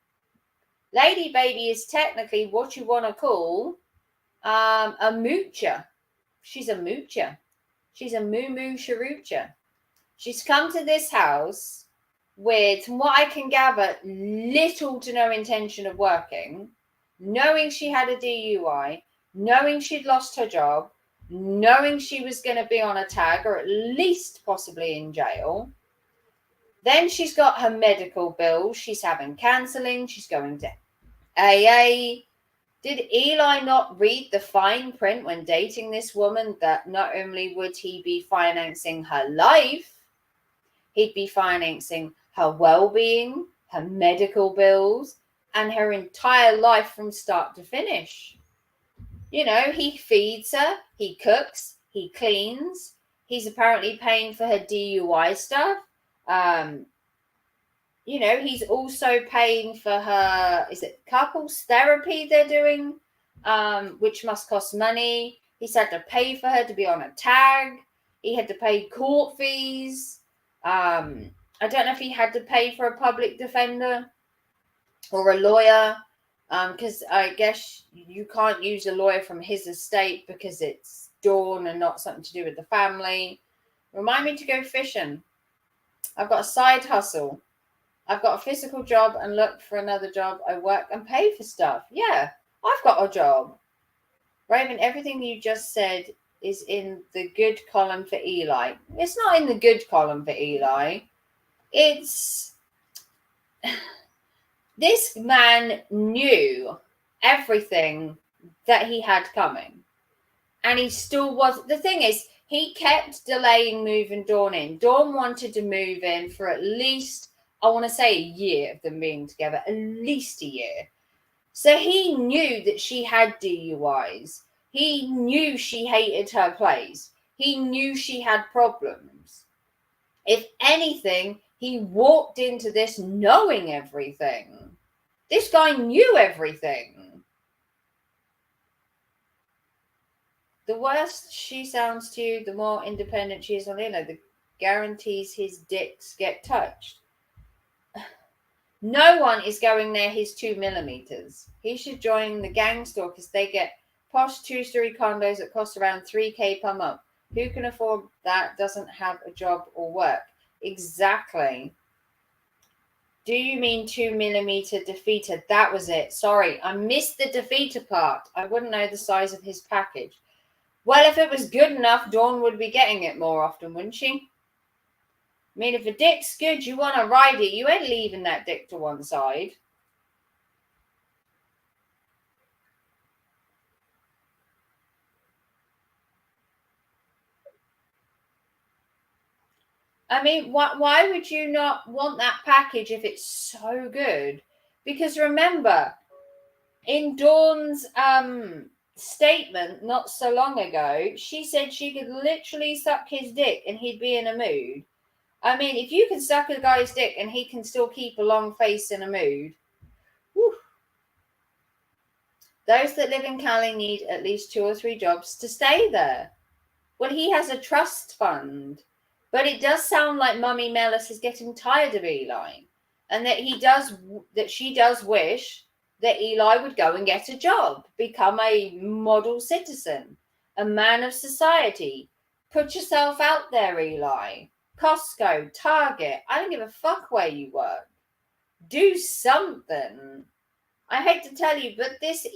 is technically what you want to call a moocher. She's a moocher. She's a moo-moo sharucha. She's come to this house with, from what I can gather, little to no intention of working, knowing she had a DUI, knowing she'd lost her job, knowing she was going to be on a tag or at least possibly in jail. Then she's got her medical bills. She's having counselling. She's going to AA. Did Eli not read the fine print when dating this woman that not only would he be financing her life, he'd be financing her well-being, her medical bills, and her entire life from start to finish? You know, he feeds her, he cooks, he cleans. He's apparently paying for her DUI stuff. You know, he's also paying for her, is it couples therapy they're doing, which must cost money. He's had to pay for her to be on a tag. He had to pay court fees. I don't know if he had to pay for a public defender or a lawyer, because I guess you can't use a lawyer from his estate because it's Dawn and not something to do with the family. Remind me to go fishing. I've got a side hustle. I've got a physical job and look for another job. I work and pay for stuff. Yeah, I've got a job. Raven, everything you just said is in the good column for Eli. It's not in the good column for Eli. It's... This man knew everything that he had coming. And he still was... The thing is, he kept delaying moving Dawn in. Dawn wanted to move in for at least, I want to say, a year of them being together. At least a year. So he knew that she had DUIs. He knew she hated her place. He knew she had problems. If anything, he walked into this knowing everything. This guy knew everything. The worse she sounds to you, the more independent she is on Lilo. The guarantees his dicks get touched. No one is going near his 2mm. He should join the gang store because they get posh 2-story condos that cost around $3,000 per month. Who can afford that doesn't have a job or work? Exactly. Do you mean 2mm defeater? That was it. Sorry, I missed the defeater part. I wouldn't know the size of his package. Well, if it was good enough, Dawn would be getting it more often, wouldn't she? I mean, if a dick's good, you want to ride it. You ain't leaving that dick to one side. I mean, why would you not want that package if it's so good? Because remember, in Dawn's statement not so long ago, she said she could literally suck his dick and he'd be in a mood. I mean, if you can suck a guy's dick and he can still keep a long face in a mood, whew. Those that live in Cali need at least 2 or 3 jobs to stay there. Well, he has a trust fund, but it does sound like Mummy Mellis is getting tired of Eli, and that she does wish that Eli would go and get a job, become a model citizen, a man of society. Put yourself out there, Eli. Costco, Target, I don't give a fuck where you work. Do something. I hate to tell you, but this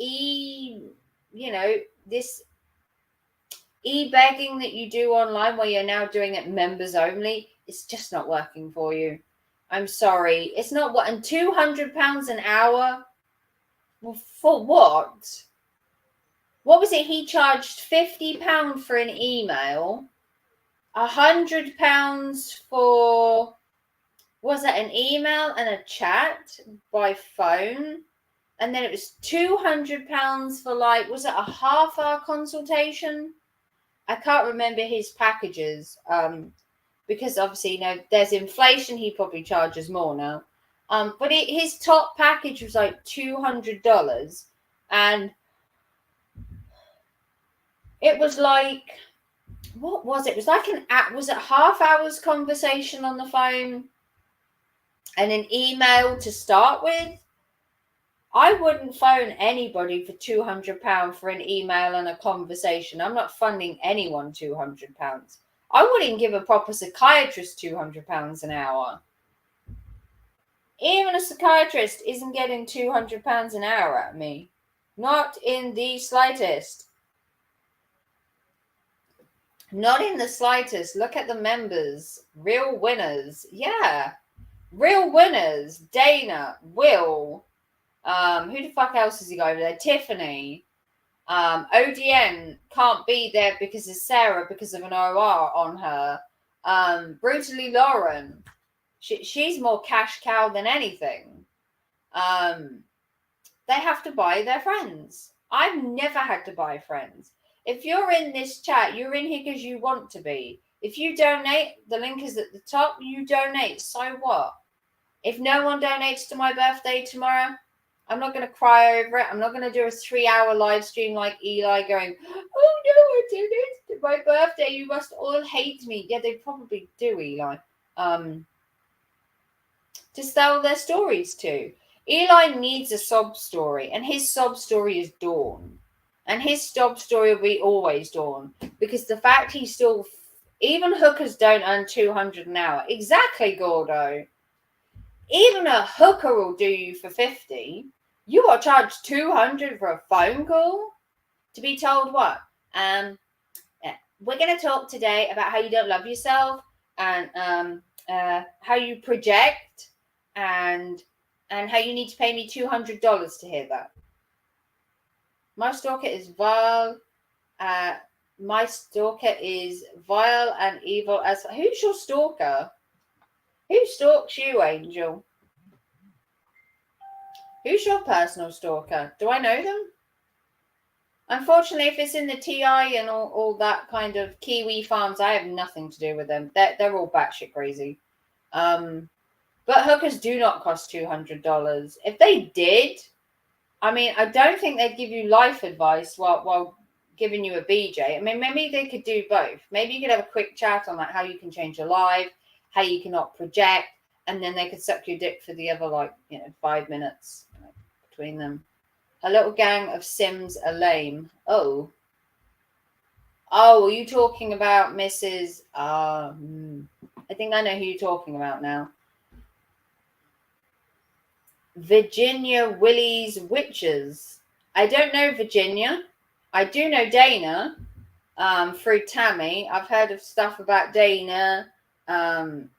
e-begging that you do online where you're now doing it members only, it's just not working for you. I'm sorry. It's not what, and £200 an hour? Well, for what? What was it? He charged £50 for an email, £100 for, was it an email and a chat by phone? And then it was £200 for, like, was it a half-hour consultation? I can't remember his packages because obviously, there's inflation. He probably charges more now. But his top package was like $200. And it was like, what was it? It was like was it half hour's conversation on the phone and an email to start with? I wouldn't phone anybody for £200 for an email and a conversation. I'm not funding anyone £200. I wouldn't give a proper psychiatrist £200 an hour. Even a psychiatrist isn't getting £200 an hour at me. Not in the slightest. Not in the slightest. Look at the members. Real winners. Yeah. Real winners. Dana, Will. Who the fuck else has he got over there? Tiffany. ODN can't be there because of Sarah because of an OR on her. Brutally Lauren. She's more cash cow than anything. They have to buy their friends. I've never had to buy friends. If you're in this chat, you're in here because you want to be. If you donate, the link is at the top. You donate. So what? If no one donates to my birthday tomorrow, I'm not going to cry over it. I'm not going to do a 3-hour live stream like Eli going, oh no, I donated to my birthday. You must all hate me. Yeah, they probably do, Eli. to tell their stories to. Eli needs a sob story, and his sob story is Dawn. And his sob story will be always Dawn. Because the fact he's still... Even hookers don't earn $200 an hour. Exactly, Gordo. Even a hooker will do you for $50. You got charged $200 for a phone call? To be told what? We're going to talk today about how you don't love yourself and how you project and how you need to pay me $200 to hear that. My stalker is vile. My stalker is vile and evil as... Who's your stalker? Who stalks you, Angel? Who's your personal stalker? Do I know them? Unfortunately, if it's in the TI and all that kind of Kiwi farms, I have nothing to do with them. They're all batshit crazy. But hookers do not cost $200. If they did, I mean, I don't think they'd give you life advice while giving you a BJ. I mean, maybe they could do both. Maybe you could have a quick chat on like how you can change your life, how you cannot project, and then they could suck your dick for the other 5 minutes between them. A little gang of Sims are lame. Oh, are you talking about Mrs. I think I know who you're talking about now. Virginia Willie's Witches. I don't know Virginia. I do know Dana through Tammy. I've heard of stuff about Dana and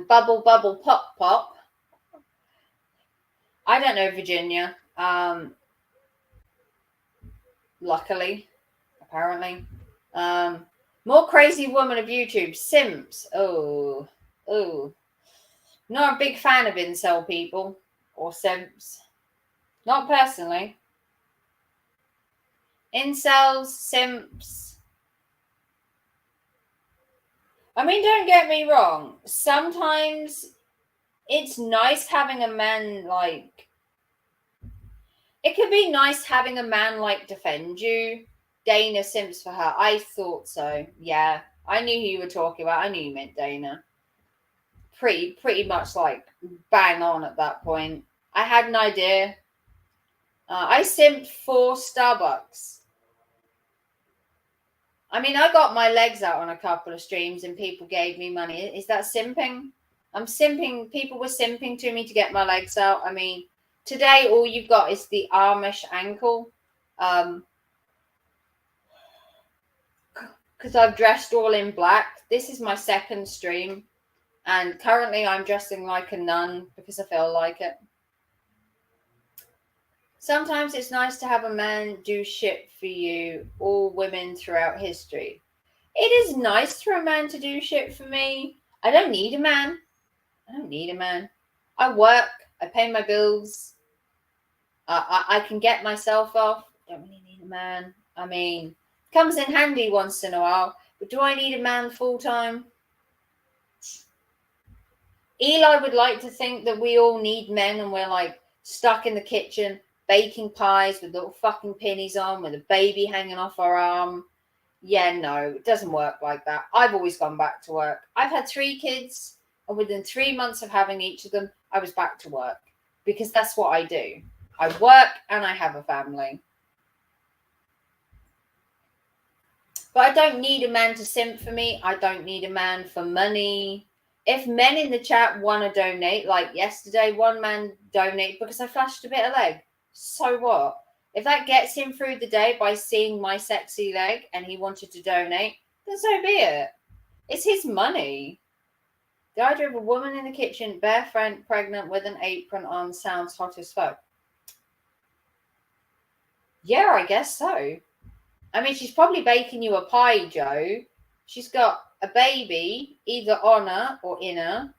Bubble Pop Pop. I don't know Virginia. Luckily, apparently. More crazy woman of YouTube. Simps. Oh. Not a big fan of incel people or simps. Not personally. Incels, simps. I mean, don't get me wrong. Sometimes it's nice having a man it could be nice having a man defend you. Dana simps for her. I thought so. Yeah. I knew who you were talking about. I knew you meant Dana. Pretty much bang on at that point. I had an idea. I simped for Starbucks. I mean, I got my legs out on a couple of streams and people gave me money. Is that simping? I'm simping. People were simping to me to get my legs out. I mean, today all you've got is the Amish ankle. Because I've dressed all in black. This is my second stream. And currently I'm dressing like a nun because I feel like it. Sometimes it's nice to have a man do shit for you, all women throughout history. It is nice for a man to do shit for me. I don't need a man. I work. I pay my bills. I can get myself off. Don't really need a man. I mean, comes in handy once in a while. But do I need a man full time? Eli would like to think that we all need men and we're stuck in the kitchen baking pies with little fucking pennies on with a baby hanging off our arm. Yeah, no, it doesn't work like that. I've always gone back to work. I've had 3 kids, and within 3 months of having each of them, I was back to work because that's what I do. I work and I have a family. But I don't need a man to simp for me. I don't need a man for money. If men in the chat want to donate, like yesterday, one man donated because I flashed a bit of leg. So what? If that gets him through the day by seeing my sexy leg and he wanted to donate, then so be it. It's his money. The idea of a woman in the kitchen, barefoot, pregnant with an apron on sounds hot as fuck. Yeah, I guess so. I mean, she's probably baking you a pie, Joe. She's got a baby, either on her or in her,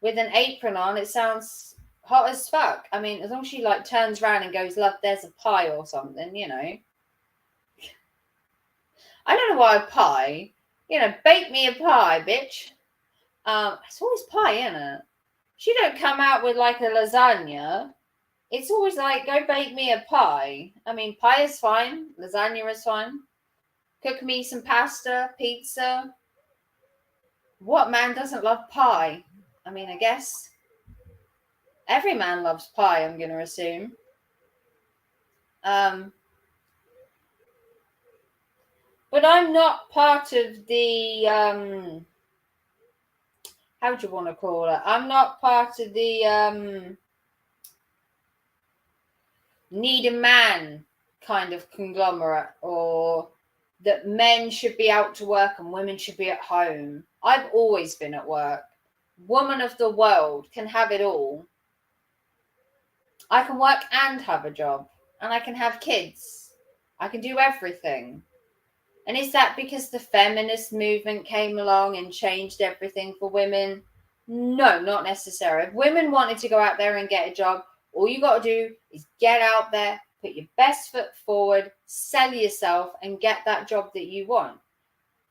with an apron on. It sounds hot as fuck. I mean, as long as she turns around and goes, love, there's a pie or something, you know. I don't know why a pie. You know, bake me a pie, bitch. It's always pie, isn't it? She don't come out with a lasagna. It's always go bake me a pie. I mean, pie is fine. Lasagna is fine. Cook me some pasta, pizza. What man doesn't love pie? I mean, I guess Every man loves pie, I'm going to assume. But I'm not part of the, how do you want to call it? I'm not part of the need a man kind of conglomerate, or that men should be out to work and women should be at home. I've always been at work. Woman of the world, can have it all. I can work and have a job, and I can have kids. I can do everything. And is that because the feminist movement came along and changed everything for women? No, not necessarily. If women wanted to go out there and get a job, all you got to do is get out there, put your best foot forward, sell yourself, and get that job that you want.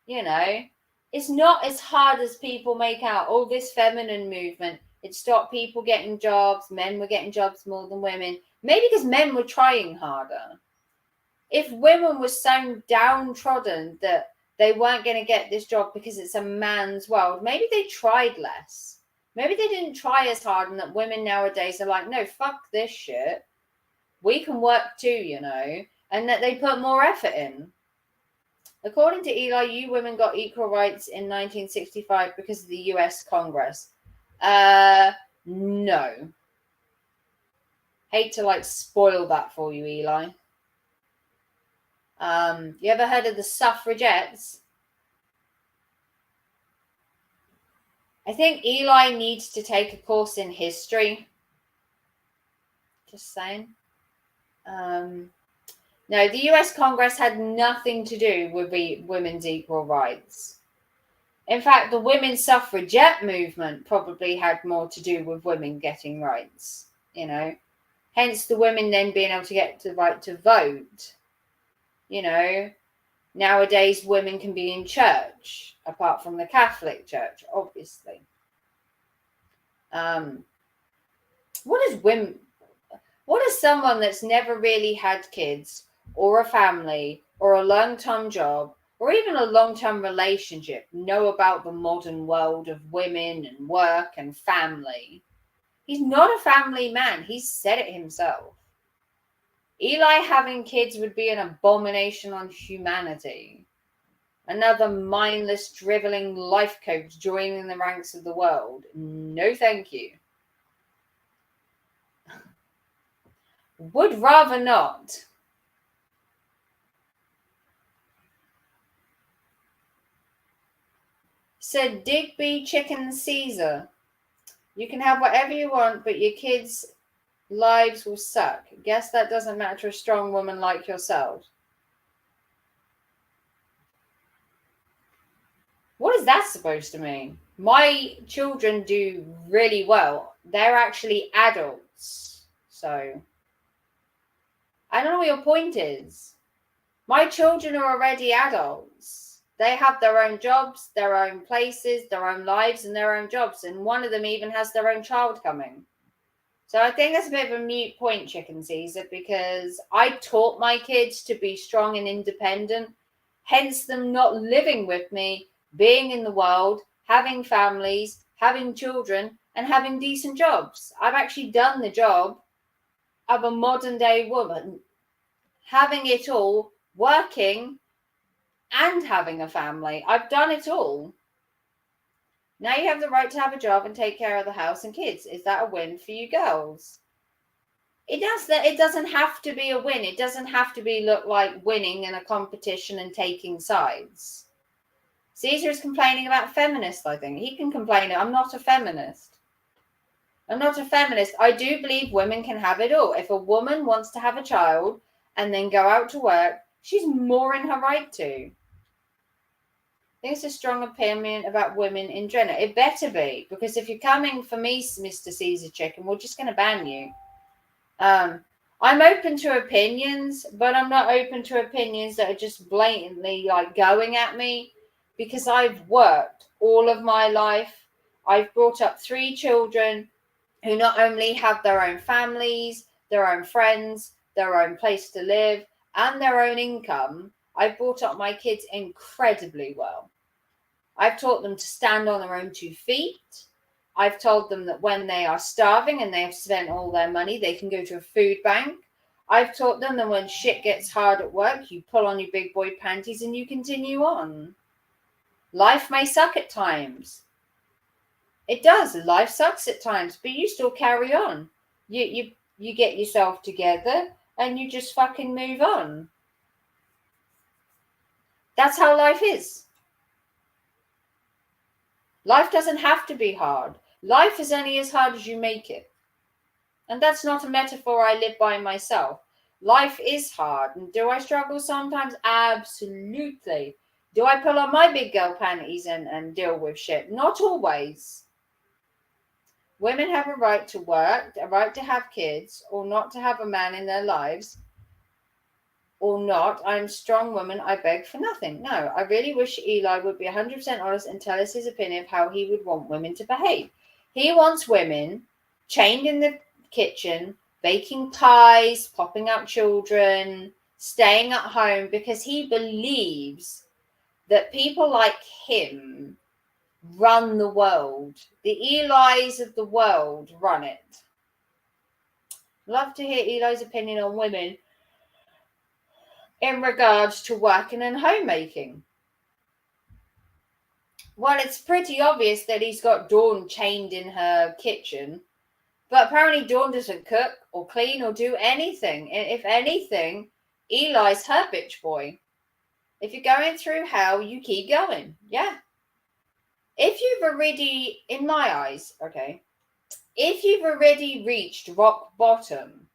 You know, it's not as hard as people make out. Oh, this feminine movement, it stopped people getting jobs. Men were getting jobs more than women. Maybe because men were trying harder. If women were so downtrodden that they weren't going to get this job because it's a man's world, maybe they tried less. Maybe they didn't try as hard, and that women nowadays are like, no, fuck this shit. We can work too, you know, and that they put more effort in. According to Eli, you women got equal rights in 1965 because of the US Congress. No. Hate to spoil that for you, Eli. You ever heard of the suffragettes? I think Eli needs to take a course in history. Just saying. No, the US Congress had nothing to do with the women's equal rights. In fact, the women's suffragette movement probably had more to do with women getting rights, you know. Hence the women then being able to get the right to vote. You know, nowadays women can be in church, apart from the Catholic Church, obviously. What does someone that's never really had kids or a family or a long-term job or even a long-term relationship know about the modern world of women and work and family? He's not a family man. He's said it himself. Eli having kids would be an abomination on humanity. Another mindless, driveling life coach joining the ranks of the world. No, thank you. Would rather not. Said Digby Chicken Caesar. You can have whatever you want, but your kids' lives will suck. Guess that doesn't matter to a strong woman like yourself. What is that supposed to mean? My children do really well. They're actually adults. So, I don't know what your point is. My children are already adults. They have their own jobs, their own places, their own lives, and their own jobs. And one of them even has their own child coming. So I think that's a bit of a mute point, Chicken Caesar, because I taught my kids to be strong and independent, hence them not living with me, being in the world, having families, having children, and having decent jobs. I've actually done the job of a modern day woman, having it all, working and having a family. I've done it all. Now you have the right to have a job and take care of the house and kids. Is that a win for you girls? It doesn't have to be a win. It doesn't have to be look like winning in a competition and taking sides. Caesar is complaining about feminists, I think. He can complain. I'm not a feminist. I'm not a feminist. I do believe women can have it all. If a woman wants to have a child and then go out to work, she's more in her right to. I think it's a strong opinion about women in general. It better be, because if you're coming for me, Mr. Caesar Chicken, we're just going to ban you. I'm open to opinions, but I'm not open to opinions that are just blatantly going at me, because I've worked all of my life. I've brought up 3 children who not only have their own families, their own friends, their own place to live, and their own income. I've brought up my kids incredibly well. I've taught them to stand on their own 2 feet. I've told them that when they are starving and they have spent all their money, they can go to a food bank. I've taught them that when shit gets hard at work, you pull on your big boy panties and you continue on. Life may suck at times. It does. Life sucks at times, but you still carry on. You get yourself together and you just fucking move on. That's how life is. Life doesn't have to be hard. Life is only as hard as you make it. And that's not a metaphor I live by myself. Life is hard. And do I struggle sometimes? Absolutely. Do I pull on my big girl panties and deal with shit? Not always. Women have a right to work, a right to have kids, or not to have a man in their lives, or not. I'm a strong woman. I beg for nothing. No, I really wish Eli would be 100% honest and tell us his opinion of how he would want women to behave. He wants women chained in the kitchen, baking pies, popping out children, staying at home, because he believes that people like him run the world. The Elis of the world run it. Love to hear Eli's opinion on women in regards to working and homemaking. Well, it's pretty obvious that he's got Dawn chained in her kitchen, but apparently Dawn doesn't cook or clean or do anything. If anything, Eli's her bitch boy. If you're going through hell, you keep going. Yeah. If you've already, in my eyes, okay, if you've already reached rock bottom,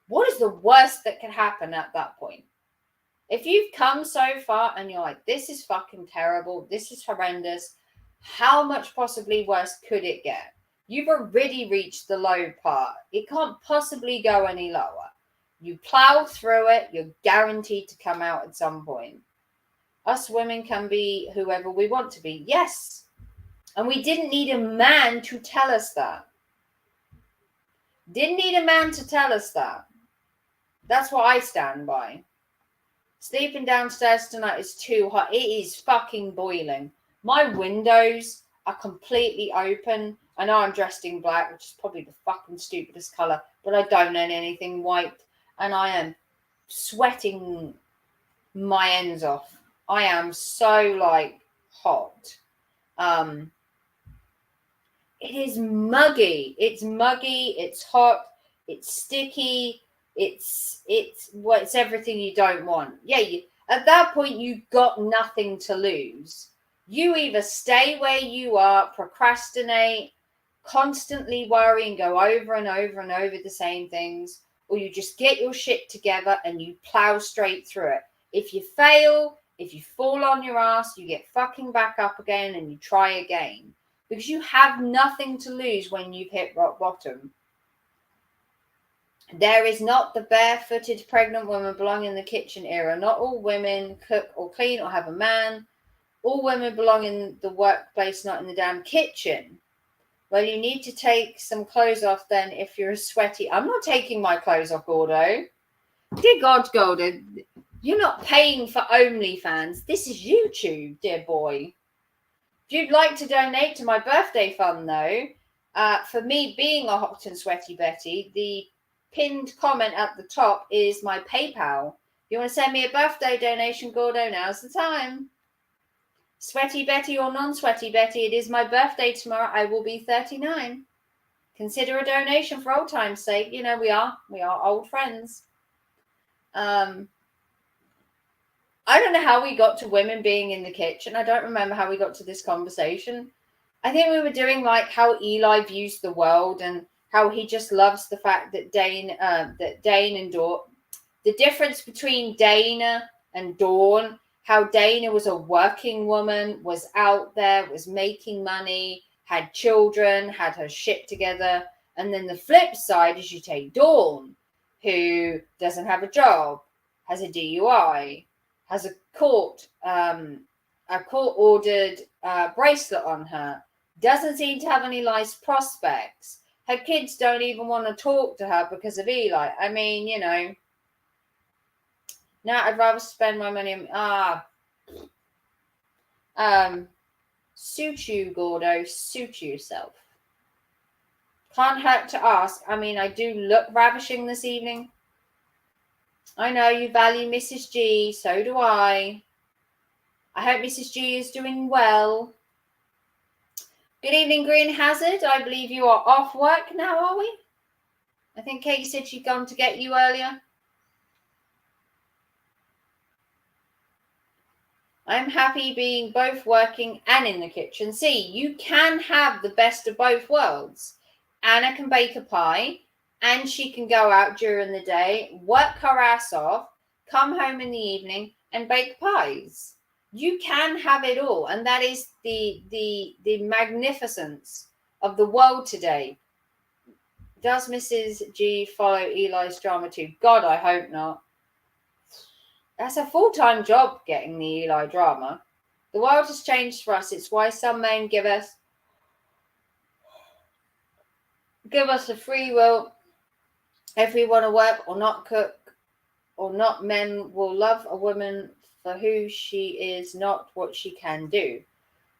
what is the worst that can happen at that point? If you've come so far and you're like, this is fucking terrible, this is horrendous, how much possibly worse could it get? You've already reached the low part. It can't possibly go any lower. You plow through it, you're guaranteed to come out at some point. Us women can be whoever we want to be. Yes. And we didn't need a man to tell us that. Didn't need a man to tell us that. That's what I stand by. Sleeping downstairs tonight is too hot. It is fucking boiling. My windows are completely open. I know I'm dressed in black, which is probably the fucking stupidest colour, but I don't own anything white. And I am sweating my ends off. I am so, hot. It is muggy. It's muggy. It's hot. It's sticky. It's everything you don't want. Yeah, at that point, you've got nothing to lose. You either stay where you are, procrastinate, constantly worry and go over and over and over the same things, or you just get your shit together and you plow straight through it. If you fail, if you fall on your ass, you get fucking back up again and you try again, because you have nothing to lose when you've hit rock bottom. There is not the barefooted pregnant woman belong in the kitchen era. Not all women cook or clean or have a man. All women belong in the workplace, not in the damn kitchen. Well, you need to take some clothes off then if you're sweaty. I'm not taking my clothes off, Gordo. Dear God, Gordo, you're not paying for OnlyFans. This is YouTube, dear boy. If you'd like to donate to my birthday fund, though, for me being a hot and sweaty Betty, the pinned comment at the top is my PayPal. If you want to send me a birthday donation, Gordo, now's the time. Sweaty Betty or non-sweaty Betty, it is my birthday tomorrow. I will be 39. Consider a donation for old time's sake. You know, we are old friends. I don't know how we got to women being in the kitchen. I don't remember how we got to this conversation. I think we were doing how Eli views the world and how he just loves the fact that Dane and Dawn, the difference between Dana and Dawn, how Dana was a working woman, was out there, was making money, had children, had her shit together. And then the flip side is you take Dawn, who doesn't have a job, has a DUI, has a court-ordered bracelet on her, doesn't seem to have any life prospects. Her kids don't even want to talk to her because of Eli. I mean, you know. Now I'd rather spend my money on... suit you, Gordo. Suit yourself. Can't hurt to ask. I mean, I do look ravishing this evening. I know you value Mrs. G, so do I. I hope Mrs. G is doing well. Good evening, Green Hazard. I believe you are off work now, are we? I think Kate said she'd gone to get you earlier. I'm happy being both working and in the kitchen. See, you can have the best of both worlds. Anna can bake a pie and she can go out during the day, work her ass off, come home in the evening and bake pies. You can have it all. And that is the magnificence of the world today. Does Mrs. G follow Eli's drama too? God, I hope not. That's a full-time job, getting the Eli drama. The world has changed for us. It's why some men give us a free will. If we want to work or not cook or not, men will love a woman for who she is, not what she can do.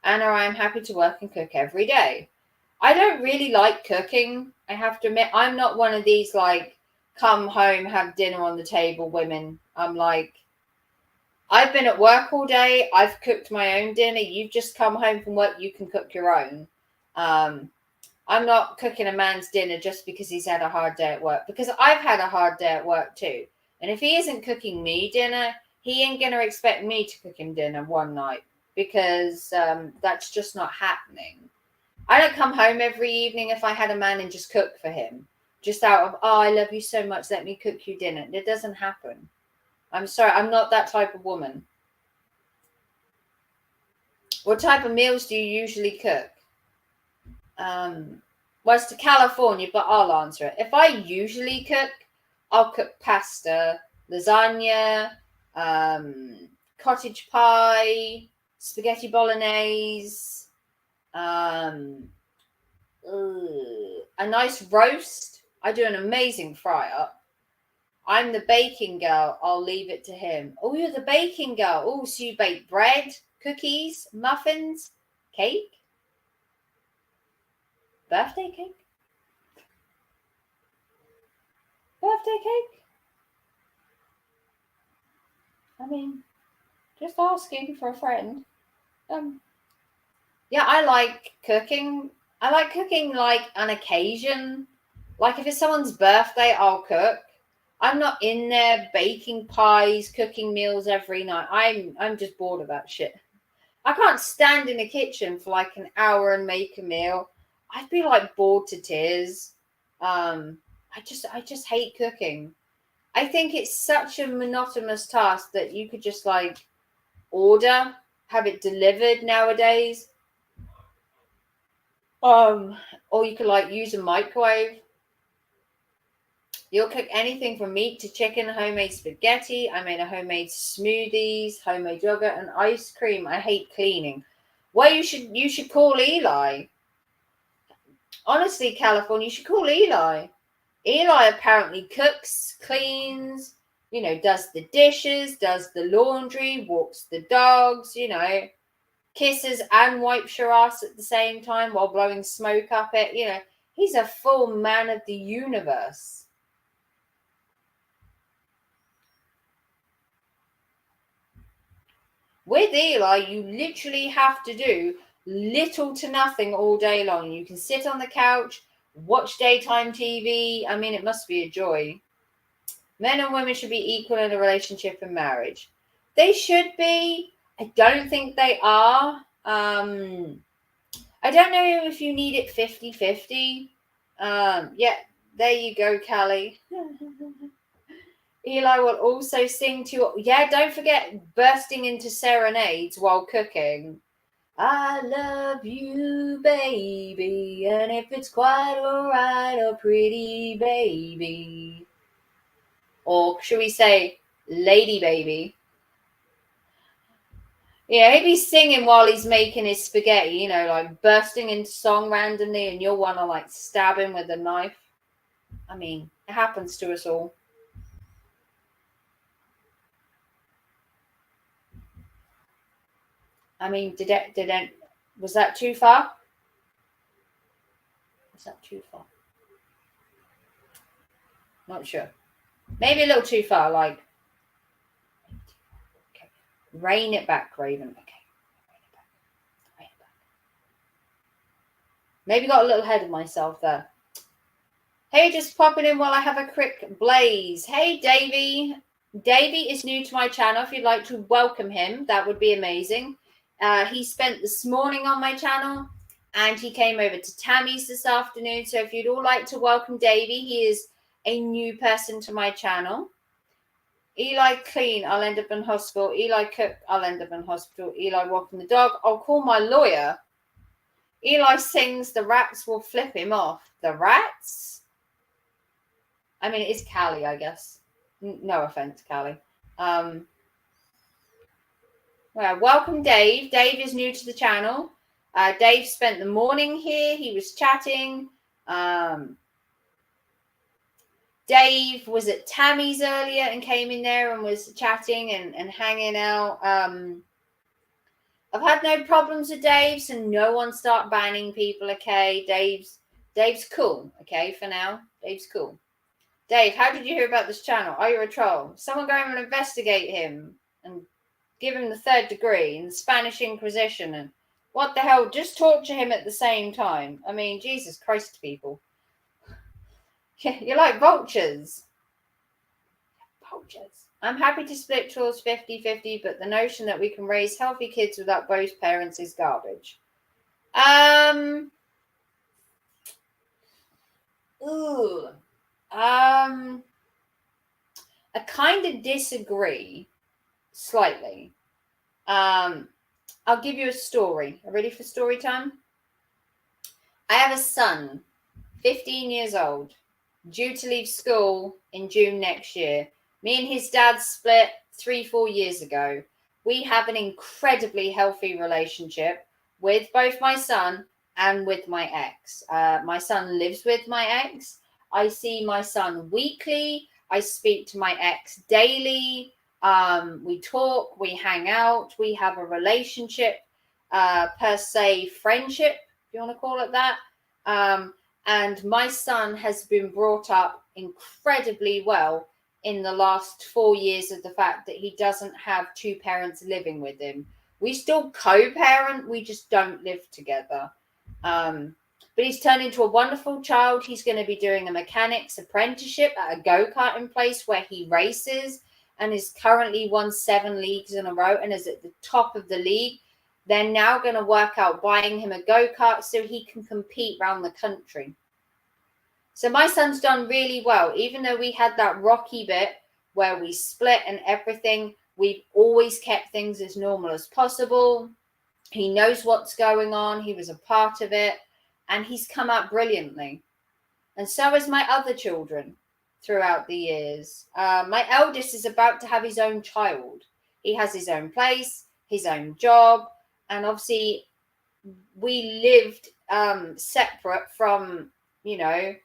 Anna, I am happy to work and cook every day. I don't really like cooking. I have to admit, I'm not one of these like come home, have dinner on the table women. I'm like, I've been at work all day. I've cooked my own dinner. You've just come home from work. You can cook your own. I'm not cooking a man's dinner just because he's had a hard day at work, because I've had a hard day at work too. And if he isn't cooking me dinner, he ain't going to expect me to cook him dinner one night, because that's just not happening. I don't come home every evening if I had a man and just cook for him, just out of, oh, I love you so much, let me cook you dinner. It doesn't happen. I'm sorry, I'm not that type of woman. What type of meals do you usually cook? Well, it's to California, but I'll answer it. If I usually cook, I'll cook pasta, lasagna, cottage pie, spaghetti bolognese, a nice roast. I do an amazing fry up. I'm the baking girl. I'll leave it to him. Oh, you're the baking girl. Oh, so you bake bread, cookies, muffins, cake? Birthday cake? Birthday cake? I mean, just asking for a friend. Yeah, I like cooking. I like cooking like an occasion. Like if it's someone's birthday, I'll cook. I'm not in there baking pies, cooking meals every night. I'm just bored of that shit. I can't stand in a kitchen for like an hour and make a meal. I'd be like bored to tears. I just hate cooking. I think it's such a monotonous task that you could just like order, have it delivered nowadays. Or you could like use a microwave. You'll cook anything from meat to chicken, homemade spaghetti. I made a homemade smoothies, homemade yogurt, and ice cream. I hate cleaning. Well, you should call Eli. Honestly, California, you should call Eli. Eli apparently cooks, cleans, does the dishes, does the laundry, walks the dogs, kisses and wipes your ass at the same time while blowing smoke up it. He's a full man of the universe. With Eli, you literally have to do little to nothing all day long. You can sit on the couch, watch daytime TV. I mean, it must be a joy. Men and women should be equal in a relationship and marriage. They should be. I don't think they are. I don't know if you need it 50-50. Yeah, there you go, Callie. Eli will also sing to you. Yeah, don't forget bursting into serenades while cooking. I love you, baby, and if it's quite alright, oh pretty baby. Or should we say, lady baby? Yeah, he'd be singing while he's making his spaghetti, like bursting into song randomly, and you'll want to like stab him with a knife. I mean, it happens to us all. I mean, was that too far? Was that too far? Not sure. Maybe a little too far. Like, okay. Rein it back, Raven. Okay. Rein it back. Maybe got a little ahead of myself there. Hey, just popping in while I have a quick blaze. Hey, Davey. Davey is new to my channel. If you'd like to welcome him, that would be amazing. He spent this morning on my channel and he came over to Tammy's this afternoon. So if you'd all like to welcome Davey, he is a new person to my channel. Eli clean, I'll end up in hospital. Eli cook, I'll end up in hospital. Eli walking the dog, I'll call my lawyer. Eli sings, the rats will flip him off. The rats? I mean, it's Callie, I guess. No offense, Callie. Well, welcome, Dave. Dave is new to the channel. Dave spent the morning here. He was chatting. Dave was at Tammy's earlier and came in there and was chatting and hanging out. I've had no problems with Dave, so no one start banning people, okay? Dave's cool, okay, for now. Dave's cool. Dave, how did you hear about this channel? Are you a troll? Someone go and investigate him and give him the 3rd degree in the Spanish Inquisition. And what the hell? Just torture him at the same time. I mean, Jesus Christ, people. You're like vultures. Vultures. I'm happy to split chores 50-50, but the notion that we can raise healthy kids without both parents is garbage. I kind of disagree slightly. I'll give you a story. Are you ready for story time? I have a son, 15 years old, due to leave school in June next year. Me and his dad split 3-4 years ago. We have an incredibly healthy relationship with both my son and with my ex. My son lives with my ex. I see my son weekly. I speak to my ex daily. We talk, we hang out, we have a relationship, per se, friendship, if you want to call it that. And my son has been brought up incredibly well in the last 4 years of the fact that he doesn't have two parents living with him. We still co-parent, we just don't live together. But he's turned into a wonderful child. He's going to be doing a mechanics apprenticeship at a go-karting place where he races and is currently won 7 leagues in a row and is at the top of the league. They're now going to work out buying him a go-kart so he can compete around the country. So my son's done really well. Even though we had that rocky bit where we split and everything, we've always kept things as normal as possible. He knows what's going on. He was a part of it. And he's come out brilliantly. And so has my other children throughout the years. My eldest is about to have his own child. He has his own place, his own job. And obviously, we lived separate from, you know,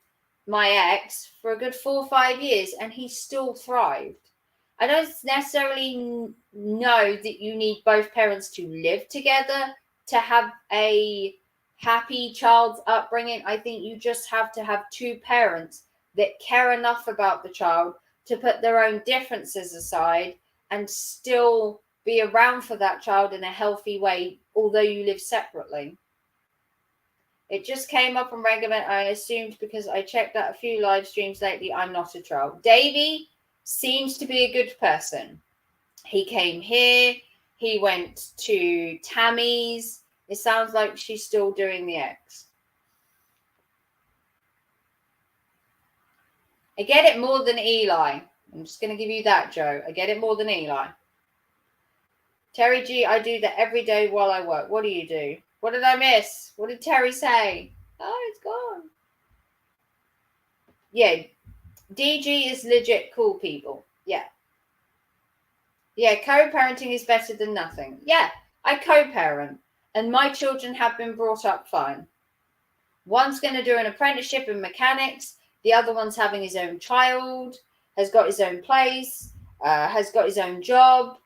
my ex for a good 4 or 5 years. And he still thrived. I don't necessarily know that you need both parents to live together to have a happy child's upbringing. I think you just have to have two parents that care enough about the child to put their own differences aside and still be around for that child in a healthy way, although you live separately. It just came up on regular. I assumed because I checked out a few live streams lately, I'm not a troll. Davey seems to be a good person. He came here. He went to Tammy's. It sounds like she's still doing the X. I get it more than Eli. I'm just going to give you that, Joe. I get it more than Eli. Terry G, I do that every day while I work. What do you do? What did I miss? What did Terry say? Oh, it's gone. Yeah, DG is legit cool people. Yeah. Yeah, co-parenting is better than nothing. Yeah, I co-parent. And my children have been brought up fine. One's going to do an apprenticeship in mechanics. The other one's having his own child, has got his own place, has got his own job.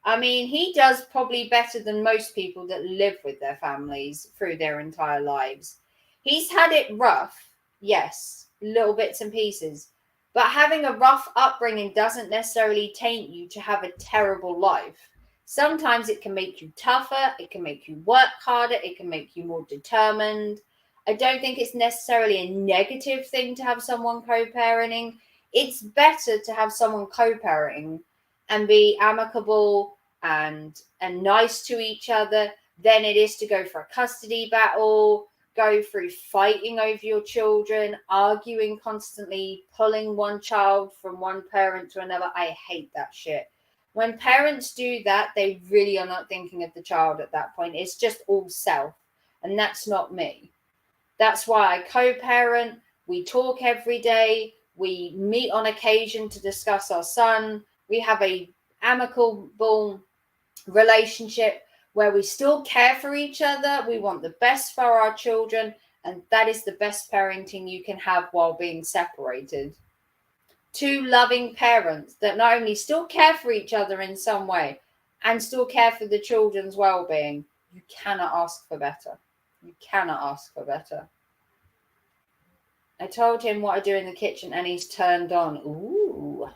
I mean, he does probably better than most people that live with their families through their entire lives. He's had it rough, yes, little bits and pieces. But having a rough upbringing doesn't necessarily taint you to have a terrible life. Sometimes it can make you tougher, it can make you work harder, it can make you more determined. I don't think it's necessarily a negative thing to have someone co-parenting. It's better to have someone co-parenting and be amicable and nice to each other than it is to go for a custody battle, go through fighting over your children, arguing constantly, pulling one child from one parent to another. I hate that shit. When parents do that, they really are not thinking of the child at that point. It's just all self, and that's not me. That's why I co-parent. We talk every day. We meet on occasion to discuss our son. We have a amicable relationship where we still care for each other. We want the best for our children, and that is the best parenting you can have while being separated. Two loving parents that not only still care for each other in some way and still care for the children's well-being. You cannot ask for better. You cannot ask for better. I told him what I do in the kitchen and he's turned on. Ooh.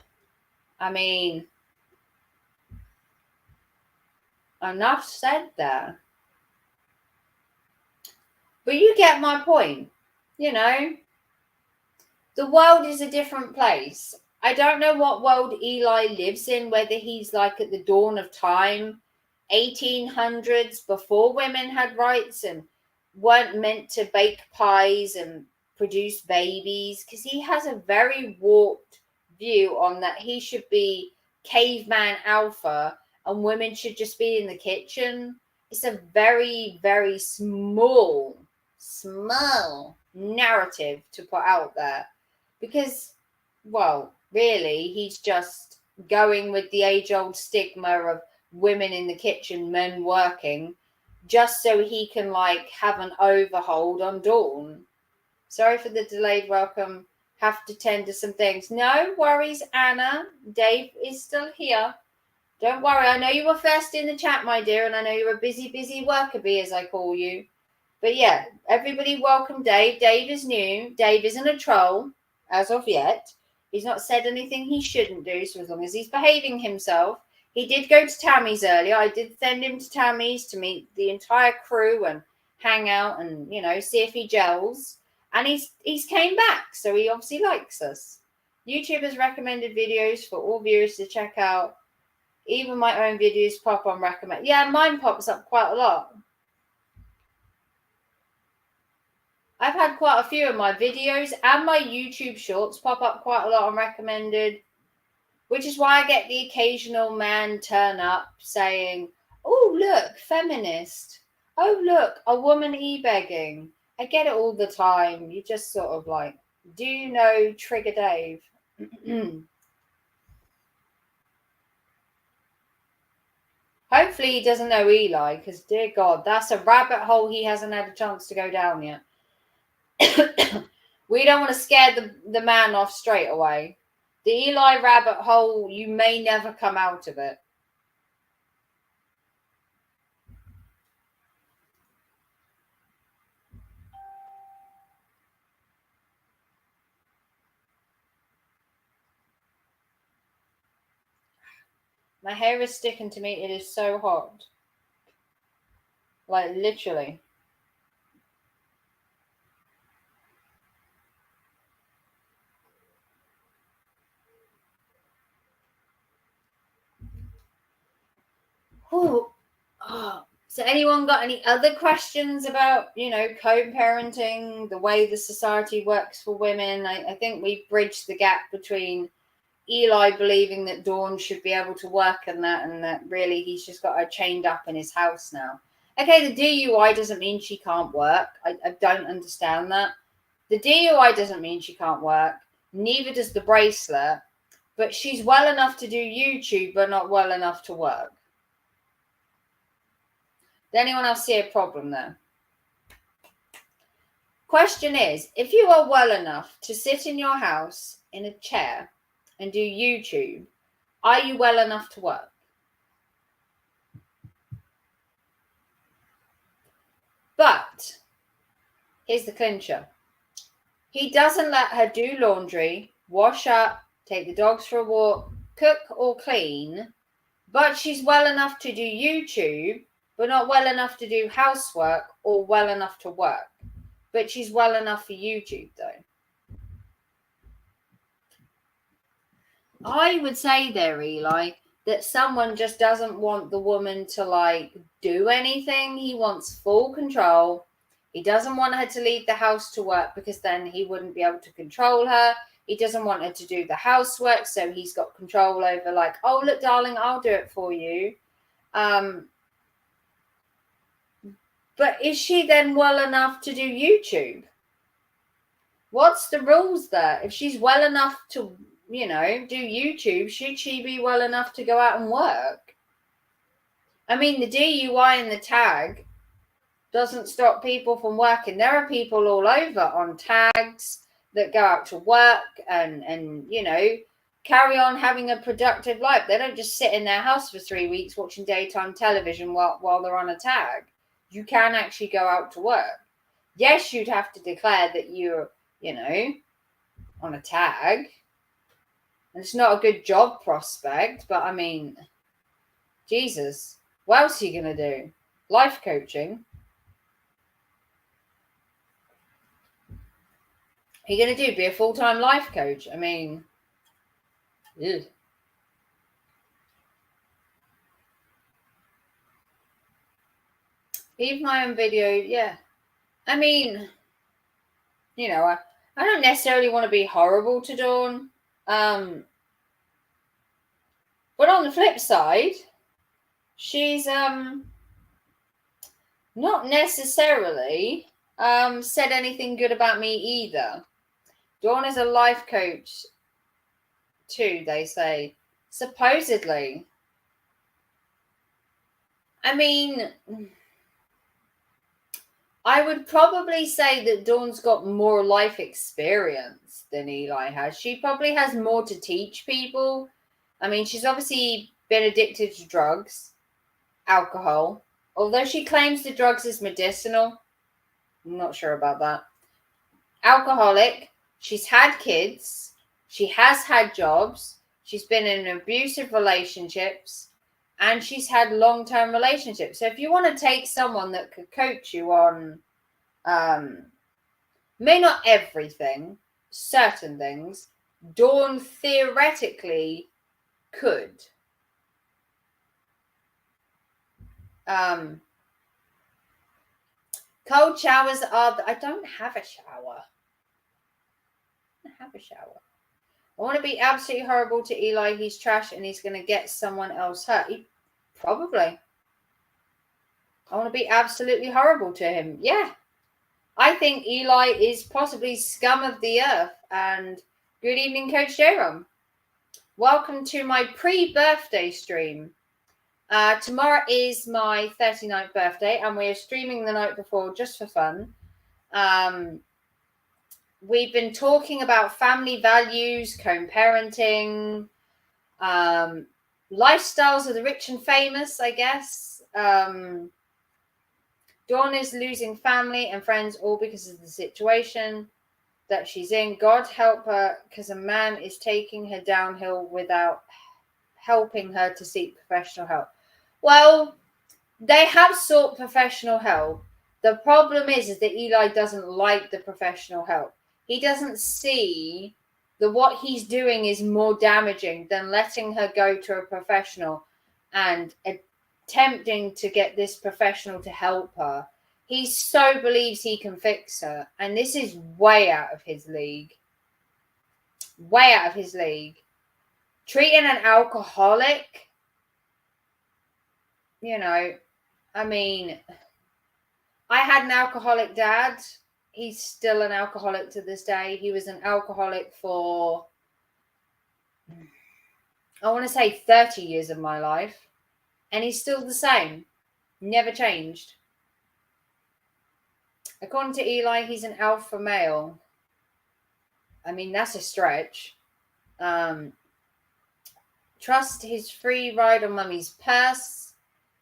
I mean, enough said there. But you get my point. You know, the world is a different place. I don't know what world Eli lives in, whether he's like at the dawn of time, 1800s, before women had rights and weren't meant to bake pies and produce babies, because he has a very warped view on that he should be caveman alpha and women should just be in the kitchen. It's a very, very small narrative to put out there because, well, really, he's just going with the age-old stigma of women in the kitchen, men working, just so he can, like, have an overhold on Dawn. Sorry for the delayed welcome. Have to tend to some things. No worries, Anna. Dave is still here. Don't worry. I know you were first in the chat, my dear, and I know you're a busy worker bee, as I call you. But yeah, everybody welcome Dave. Dave is new. Dave isn't a troll as of yet. He's not said anything he shouldn't do, so as long as he's behaving himself. He did go to Tammy's earlier. I did send him to Tammy's to meet the entire crew and hang out and, you know, see if he gels. And he's came back, so he obviously likes us. YouTube has recommended videos for all viewers to check out. Even my own videos pop on recommend. Yeah, mine pops up quite a lot. I've had quite a few of my videos and my YouTube shorts pop up quite a lot on recommended, which is why I get the occasional man turn up saying, oh, look, feminist. Oh, look, a woman e-begging. I get it all the time. You just sort of like, do you know Trigger Dave? Hopefully he doesn't know Eli, because dear God, that's a rabbit hole he hasn't had a chance to go down yet. We don't want to scare the man off straight away. The Eli rabbit hole, you may never come out of it. My hair is sticking to me. It is so hot. Like, literally. Oh. So anyone got any other questions about, you know, co-parenting, the way the society works for women? I think we bridged the gap between Eli believing that Dawn should be able to work and that really he's just got her chained up in his house now. Okay, the DUI doesn't mean she can't work. I don't understand that. The DUI doesn't mean she can't work. Neither does the bracelet. But she's well enough to do YouTube, but not well enough to work. Does anyone else see a problem there? Question is, if you are well enough to sit in your house in a chair and do YouTube, are you well enough to work? But here's the clincher. He doesn't let her do laundry wash up, take the dogs for a walk, cook or clean, but she's well enough to do YouTube, but not well enough to do housework or well enough to work. But she's well enough for YouTube, though. I would say there, Eli, that someone just doesn't want the woman to like do anything. He wants full control. He doesn't want her to leave the house to work because then he wouldn't be able to control her. He doesn't want her to do the housework, so he's got control over like, oh, look, darling, I'll do it for you. But is she then well enough to do YouTube? What's the rules there? If she's well enough to, do YouTube, should she be well enough to go out and work? I mean, the DUI and the tag doesn't stop people from working. There are people all over on tags that go out to work and carry on having a productive life. They don't just sit in their house for 3 weeks watching daytime television while they're on a tag. You can actually go out to work. Yes, you'd have to declare that you're, on a tag. And it's not a good job prospect, but I mean, Jesus, what else are you going to do? Life coaching. What are you going to do? Be a full-time life coach? I mean, ugh. Leave my own video, yeah. I mean, I don't necessarily want to be horrible to Dawn. But on the flip side, she's not necessarily said anything good about me either. Dawn is a life coach too, they say. Supposedly. I mean, I would probably say that Dawn's got more life experience than Eli has. She probably has more to teach people. I mean, she's obviously been addicted to drugs, alcohol. Although she claims the drugs is medicinal. I'm not sure about that. Alcoholic. She's had kids. She has had jobs. She's been in abusive relationships. And she's had long-term relationships. So if you want to take someone that could coach you on, may not everything, certain things, Dawn theoretically could. Cold showers are... I don't have a shower. I want to be absolutely horrible to Eli. He's trash and he's going to get someone else hurt. Probably. I want to be absolutely horrible to him. Yeah. I think Eli is possibly scum of the earth. And good evening, Coach Jerome. Welcome to my pre-birthday stream. Tomorrow is my 39th birthday and we're streaming the night before just for fun. We've been talking about family values, co-parenting, lifestyles of the rich and famous, I guess. Dawn is losing family and friends all because of the situation that she's in. God help her, because a man is taking her downhill without helping her to seek professional help. Well, they have sought professional help. The problem is that Eli doesn't like the professional help. He doesn't see that what he's doing is more damaging than letting her go to a professional and attempting to get this professional to help her. He so believes he can fix her. And this is way out of his league. Way out of his league. Treating an alcoholic, I mean, I had an alcoholic dad. He's still an alcoholic to this day. He was an alcoholic for, I want to say 30 years of my life. And he's still the same. Never changed. According to Eli, he's an alpha male. I mean, that's a stretch. Trust his free ride on mummy's purse.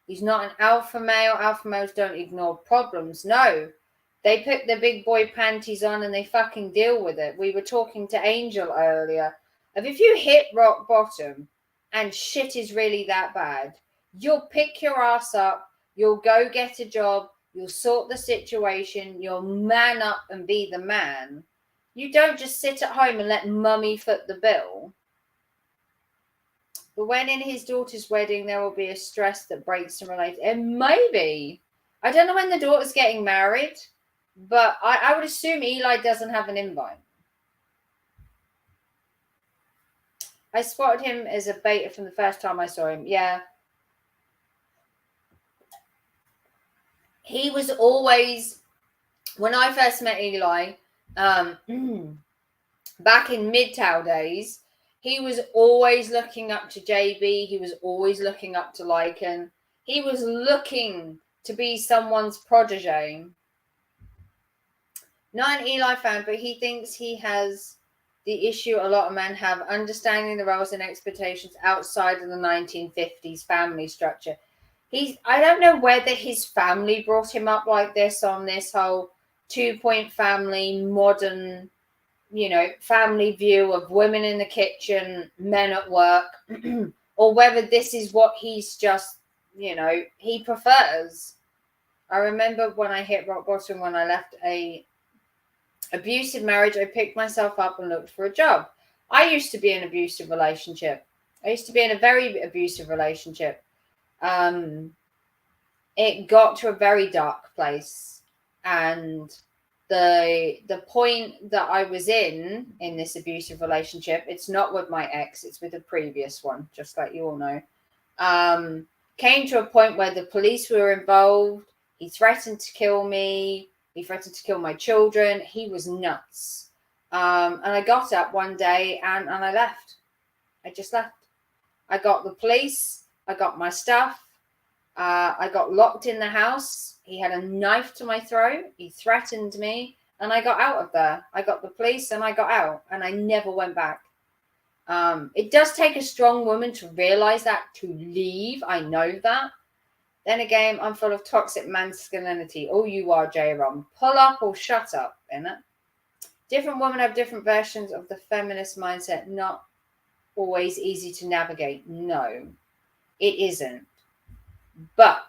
He's not an alpha male. Alpha males don't ignore problems. No. They put the big boy panties on and they fucking deal with it. We were talking to Angel earlier of if you hit rock bottom and shit is really that bad, you'll pick your ass up, you'll go get a job, you'll sort the situation, you'll man up and be the man. You don't just sit at home and let mummy foot the bill. But when in his daughter's wedding, there will be a stress that breaks some relations. And maybe. I don't know when the daughter's getting married, but I would assume Eli doesn't have an invite. I spotted him as a beta from the first time I saw him. Yeah. He was always, when I first met Eli, back in Midtown days, he was always looking up to JB. He was always looking up to Lycan. He was looking to be someone's protege. Not an Eli fan, but he thinks he has the issue a lot of men have, understanding the roles and expectations outside of the 1950s family structure. I don't know whether his family brought him up like this on this whole 2-point family, modern, family view of women in the kitchen, men at work, or whether this is what he's just, he prefers. I remember when I hit rock bottom, when I left a abusive marriage, I picked myself up and looked for a job. I used to be in an abusive relationship. I used to be in a very abusive relationship. It got to a very dark place, and the point that I was in this abusive relationship, it's not with my ex, it's with a previous one, just like you all know, came to a point where the police were involved. He threatened to kill me. He threatened to kill my children. He was nuts. And I got up one day and I left. I just left. I got the police. I got my stuff. I got locked in the house. He had a knife to my throat. He threatened me. And I got out of there. I got the police and I got out. And I never went back. It does take a strong woman to realize that, to leave. I know that. Then again, I'm full of toxic masculinity. Oh, you are, J-Rom. Pull up or shut up, innit? Different women have different versions of the feminist mindset. Not always easy to navigate. No, it isn't. But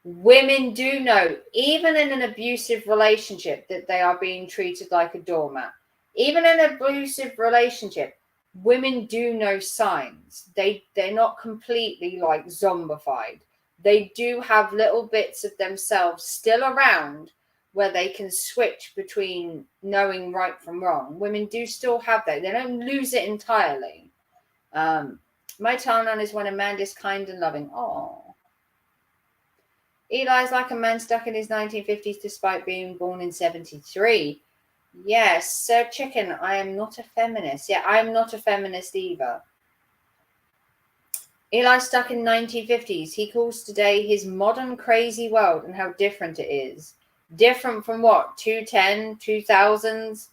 women do know, even in an abusive relationship, that they are being treated like a doormat. Even in an abusive relationship, women do know signs. They're not completely like zombified. They do have little bits of themselves still around where they can switch between knowing right from wrong. Women do still have that. They don't lose it entirely. My turn-on is when a man is kind and loving. Oh. Eli's like a man stuck in his 1950s despite being born in 73. Yes, Sir Chicken, I am not a feminist. Yeah, I'm not a feminist either. Eli stuck in 1950s. He calls today his modern crazy world and how different it is. Different from what? 2010, 2000s,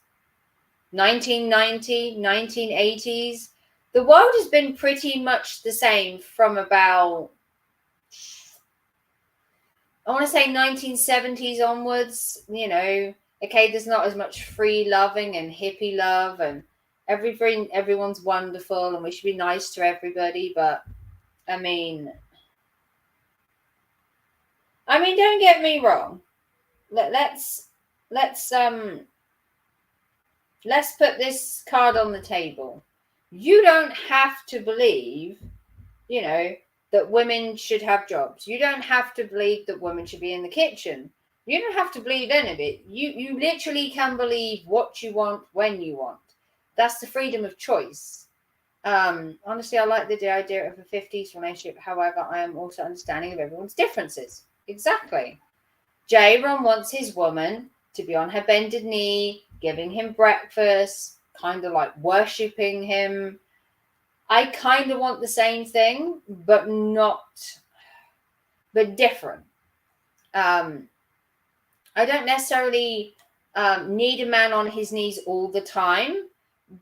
1990, 1980s. The world has been pretty much the same from about, I want to say 1970s onwards. Okay, there's not as much free loving and hippie love and everyone's wonderful and we should be nice to everybody, but I mean, don't get me wrong. Let's put this card on the table. You don't have to believe, that women should have jobs. You don't have to believe that women should be in the kitchen. You don't have to believe any of it. You literally can believe what you want when you want. That's the freedom of choice. Honestly, I like the idea of a 50s relationship. However, I am also understanding of everyone's differences. Exactly. J-Ron wants his woman to be on her bended knee, giving him breakfast, kind of like worshipping him. I kind of want the same thing, but different. I don't necessarily need a man on his knees all the time.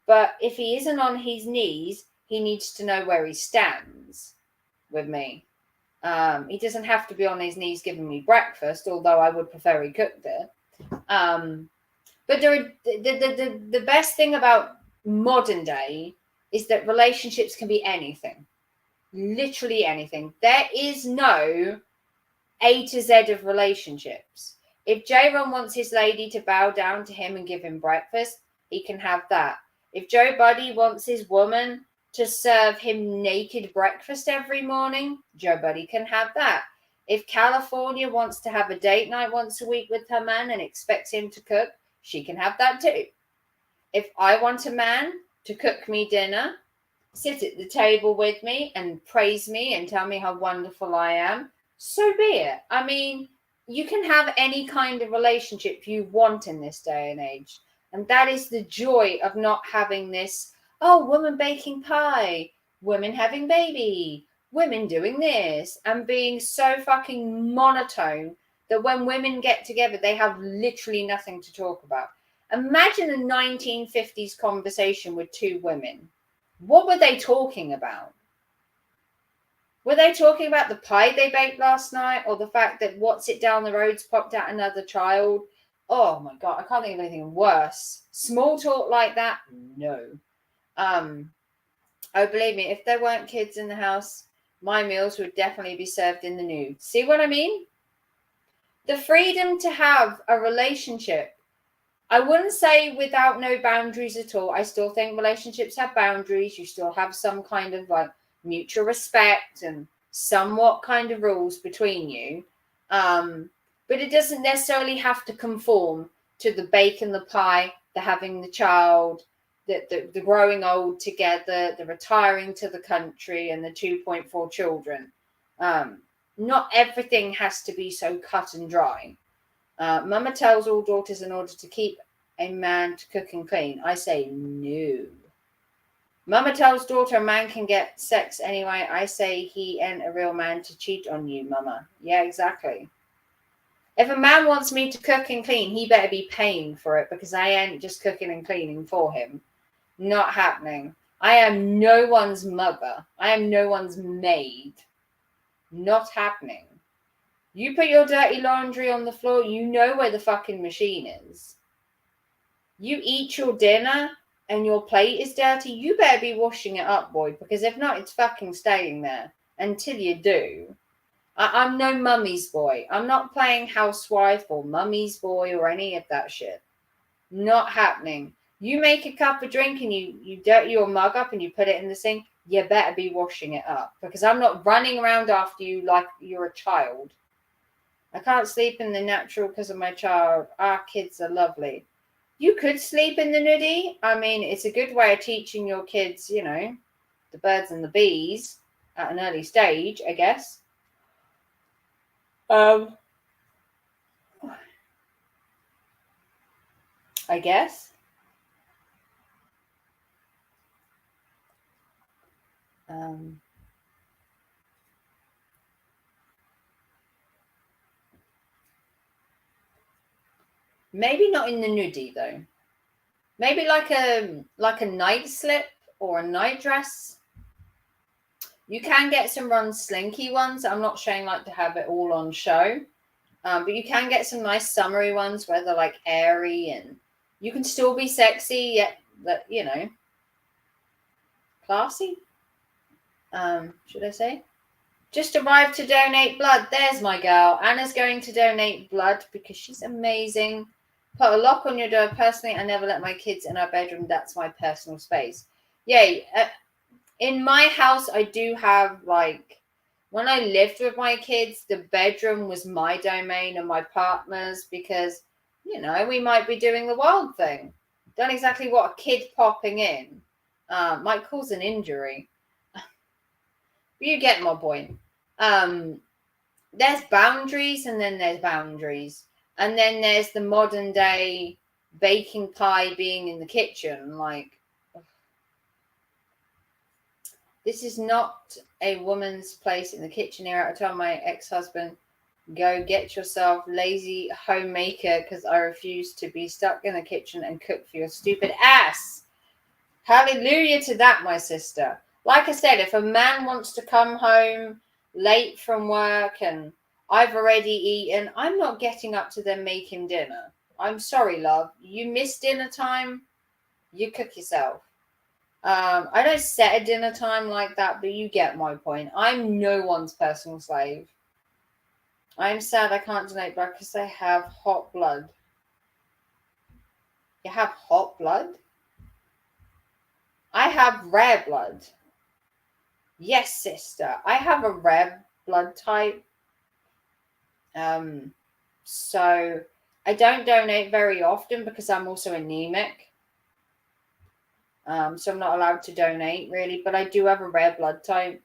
But if he isn't on his knees, he needs to know where he stands with me. He doesn't have to be on his knees giving me breakfast, although I would prefer he cooked it. But the best thing about modern day is that relationships can be anything, literally anything. There is no A to Z of relationships. If J-Ron wants his lady to bow down to him and give him breakfast, he can have that. If Joe Buddy wants his woman to serve him naked breakfast every morning, Joe Buddy can have that. If California wants to have a date night once a week with her man and expects him to cook, she can have that too. If I want a man to cook me dinner, sit at the table with me and praise me and tell me how wonderful I am, so be it. I mean, you can have any kind of relationship you want in this day and age. And that is the joy of not having this, oh, women baking pie, women having baby, women doing this, and being so fucking monotone that when women get together, they have literally nothing to talk about. Imagine a 1950s conversation with two women. What were they talking about? Were they talking about the pie they baked last night, or the fact that what's it down the road's popped out another child? Oh my God, I can't think of anything worse. Small talk like that? No. Oh, believe me, if there weren't kids in the house, my meals would definitely be served in the nude. See what I mean? The freedom to have a relationship. I wouldn't say without no boundaries at all. I still think relationships have boundaries. You still have some kind of like mutual respect and somewhat kind of rules between you. But it doesn't necessarily have to conform to the baking the pie, the having the child, the growing old together, the retiring to the country, and the 2.4 children. Not everything has to be so cut and dry. Mama tells all daughters in order to keep a man to cook and clean. I say no. Mama tells daughter a man can get sex anyway. I say he ain't a real man to cheat on you, Mama. Yeah, exactly. If a man wants me to cook and clean, he better be paying for it, because I ain't just cooking and cleaning for him. Not happening. I am no one's mother. I am no one's maid. Not happening. You put your dirty laundry on the floor, you know where the fucking machine is. You eat your dinner and your plate is dirty, you better be washing it up, boy, because if not, it's fucking staying there until you do. I'm no mummy's boy. I'm not playing housewife or mummy's boy or any of that shit. Not happening. You make a cup of drink and you dirty your mug up and you put it in the sink, you better be washing it up, because I'm not running around after you like you're a child. I can't sleep in the natural because of my child. Our kids are lovely. You could sleep in the nudie. I mean, it's a good way of teaching your kids, you know, the birds and the bees at an early stage, I guess. I guess. Maybe not in the nudie though. Maybe like a night slip or a night dress. You can get some run slinky ones. I'm not saying like to have it all on show, but you can get some nice summery ones where they're like airy and you can still be sexy yet, but you know, classy. Should I say? Just arrived to donate blood. There's my girl. Anna's going to donate blood because she's amazing. Put a lock on your door. Personally, I never let my kids in our bedroom. That's my personal space. Yay. In my house, I do have, like, when I lived with my kids, the bedroom was my domain and my partner's because, you know, we might be doing the wild thing. Don't exactly want a kid popping in. Might cause an injury. You get my point. There's boundaries and then there's boundaries. And then there's the modern day baking pie being in the kitchen. Like, this is not a woman's place in the kitchen here. I told my ex-husband, go get yourself lazy homemaker because I refuse to be stuck in the kitchen and cook for your stupid ass. Hallelujah to that, my sister. Like I said, if a man wants to come home late from work and I've already eaten, I'm not getting up to them make him dinner. I'm sorry, love. You miss dinner time, you cook yourself. I don't set a dinner time like that, but you get my point. I'm no one's personal slave. I'm sad I can't donate blood because I have hot blood. You have hot blood? I have rare blood. Yes, sister. I have a rare blood type. So I don't donate very often because I'm also anemic. So I'm not allowed to donate really, but I do have a rare blood type,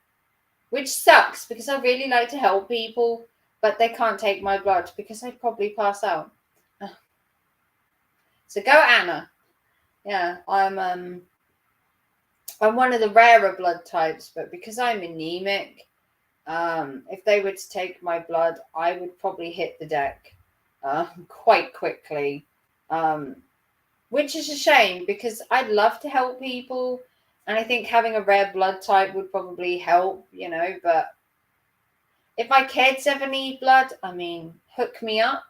which sucks because I really like to help people, but they can't take my blood because I'd probably pass out. So go Anna. Yeah, I'm one of the rarer blood types, but because I'm anemic, if they were to take my blood, I would probably hit the deck quite quickly. Which is a shame because I'd love to help people. And I think having a rare blood type would probably help, but if my kids ever need blood, I mean, hook me up.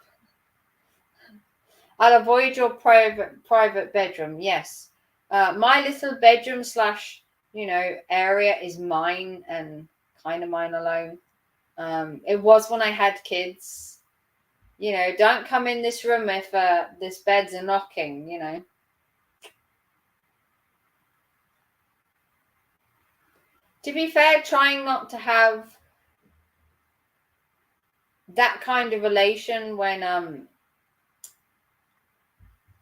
I'll avoid your private bedroom. Yes. My little bedroom / area is mine and kind of mine alone. It was when I had kids. Don't come in this room if this bed's a knocking, To be fair, trying not to have that kind of relation when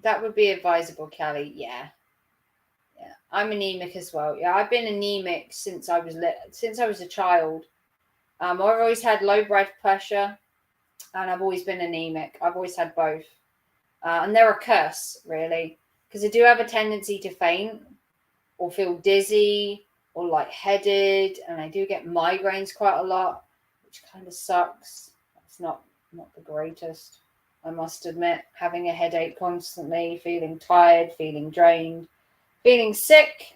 that would be advisable, Kelly. Yeah. I'm anemic as well. Yeah, I've been anemic since I was a child. I've always had low blood pressure, and I've always been anemic. I've always had both, and they're a curse, really, because I do have a tendency to faint or feel dizzy or lightheaded, and I do get migraines quite a lot, which kind of sucks. It's not the greatest, I must admit. Having a headache constantly, feeling tired, feeling drained, feeling sick.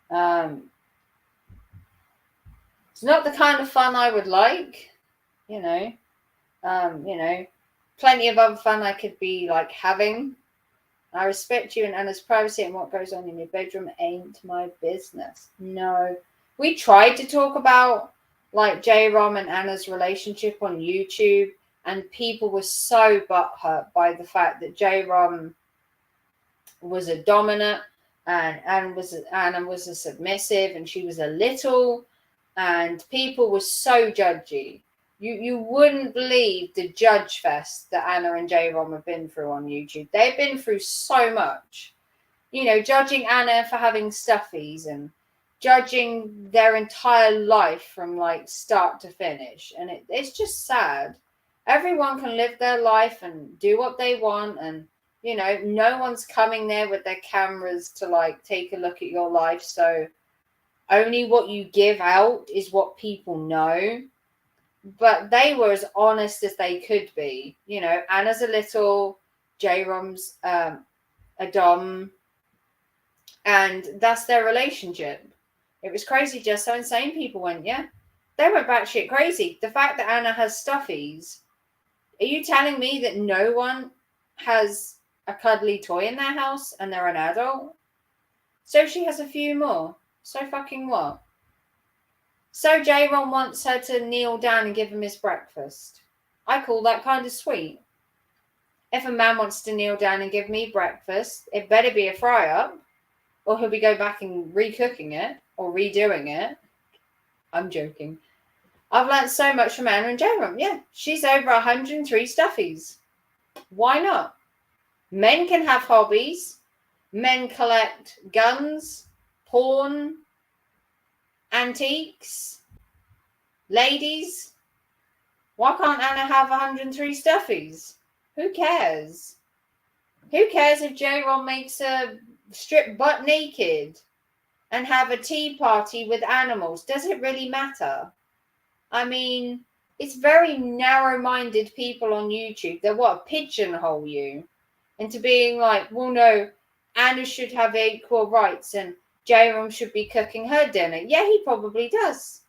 It's not the kind of fun I would like, plenty of other fun I could be like having. I respect you and Anna's privacy, and what goes on in your bedroom ain't my business. No. We tried to talk about like J-Rom and Anna's relationship on YouTube, and people were so butthurt by the fact that J-Rom was a dominant and Anna was a submissive, and she was a little, and people were so judgy. You wouldn't believe the judge fest that Anna and J-Rom have been through on YouTube. They've been through so much. Judging Anna for having stuffies and judging their entire life from like start to finish. And it's just sad. Everyone can live their life and do what they want. And, no one's coming there with their cameras to like take a look at your life. So only what you give out is what people know. But they were as honest as they could be. Anna's a little, J-Rom's a dom, and that's their relationship. It was crazy, just so insane. People went, yeah. They went batshit crazy. The fact that Anna has stuffies, are you telling me that no one has a cuddly toy in their house and they're an adult? So she has a few more. So fucking what? So J-Ron wants her to kneel down and give him his breakfast. I call that kind of sweet. If a man wants to kneel down and give me breakfast, it better be a fry-up, or he'll be going back and recooking it or redoing it. I'm joking. I've learnt so much from Anna and J-Ron. Yeah, she's over 103 stuffies. Why not? Men can have hobbies. Men collect guns, porn, antiques. Ladies, why can't Anna have 103 stuffies? Who cares? Who cares if J-Ron makes a strip butt naked and have a tea party with animals? Does it really matter? I mean, it's very narrow-minded people on YouTube that want to pigeonhole you into being like, well, no, Anna should have equal rights and J-Ron should be cooking her dinner. Yeah, he probably does.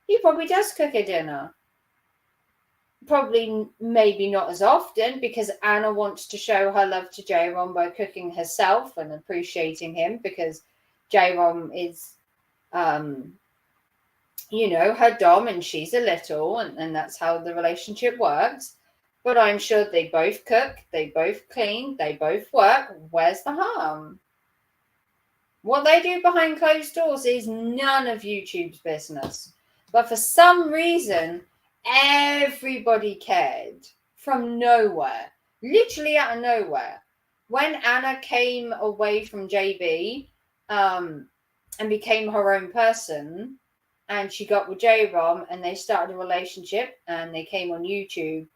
He probably does cook her dinner. Probably maybe not as often, because Anna wants to show her love to J-Rom by cooking herself and appreciating him, because J-Rom is you know, her dom and she's a little, and that's how the relationship works. But I'm sure they both cook, they both clean, they both work. Where's the harm? What they do behind closed doors is none of YouTube's business. But for some reason, everybody cared from nowhere, literally out of nowhere. When Anna came away from JB and became her own person, and she got with J-Rom and they started a relationship and they came on YouTube,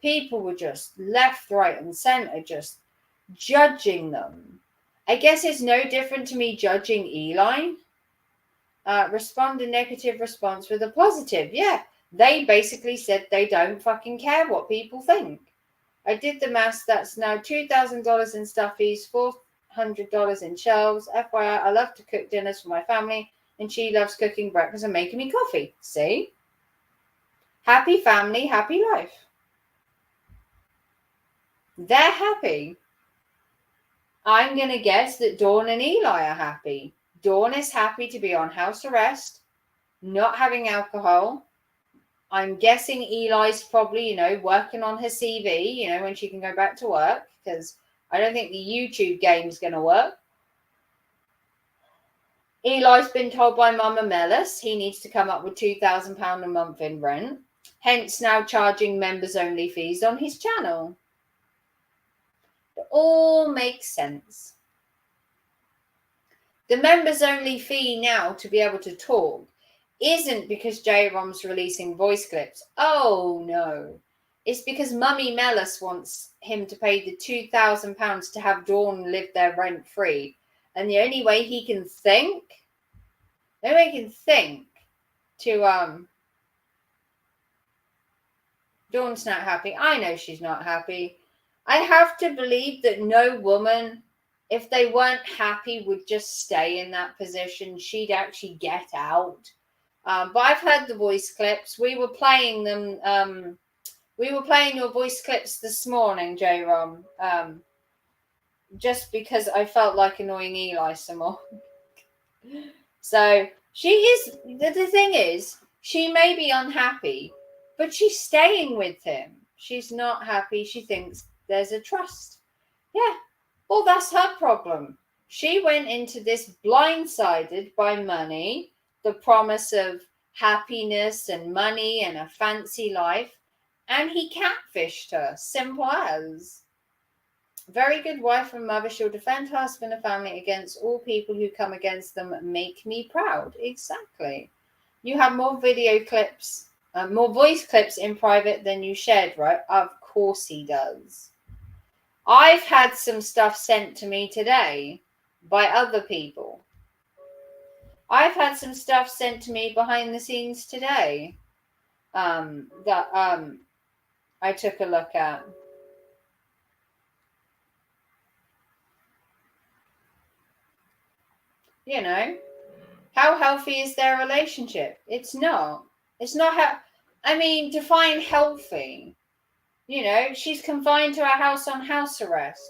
people were just left, right, and center just judging them. I guess it's no different to me judging Eli. Respond a negative response with a positive. Yeah, they basically said they don't fucking care what people think. I did the maths. That's now $2,000 in stuffies, $400 in shelves. FYI, I love to cook dinners for my family, and she loves cooking breakfast and making me coffee. See? Happy family, happy life. They're happy. I'm going to guess that Dawn and Eli are happy. Dawn is happy to be on house arrest, not having alcohol. I'm guessing Eli's probably, working on her CV, when she can go back to work, because I don't think the YouTube game's going to work. Eli's been told by Mama Mellis he needs to come up with £2,000 a month in rent, hence now charging members-only fees on his channel. It all makes sense. The members-only fee now to be able to talk isn't because J-Rom's releasing voice clips. Oh, no. It's because Mummy Mellis wants him to pay the £2,000 to have Dawn live there rent-free. And the only way he can think, to, Dawn's not happy. I know she's not happy. I have to believe that no woman, if they weren't happy, would just stay in that position. She'd actually get out. But I've heard the voice clips. We were playing them. We were playing your voice clips this morning, J-Rom. Just because I felt like annoying Eli some more. So she is. The thing is, she may be unhappy, but she's staying with him. She's not happy. She thinks there's a trust. Yeah. Well, that's her problem. She went into this blindsided by money, the promise of happiness and money and a fancy life, and he catfished her. Simple as. Very good wife and mother. She'll defend her husband and family against all people who come against them. Make me proud. Exactly. You have more video clips, more voice clips in private than you shared, right? Of course he does. I've had some stuff sent to me today by other people. I've had some stuff sent to me behind the scenes today that I took a look at. How healthy is their relationship? It's not. It's not how. I mean, define healthy. She's confined to her house on house arrest.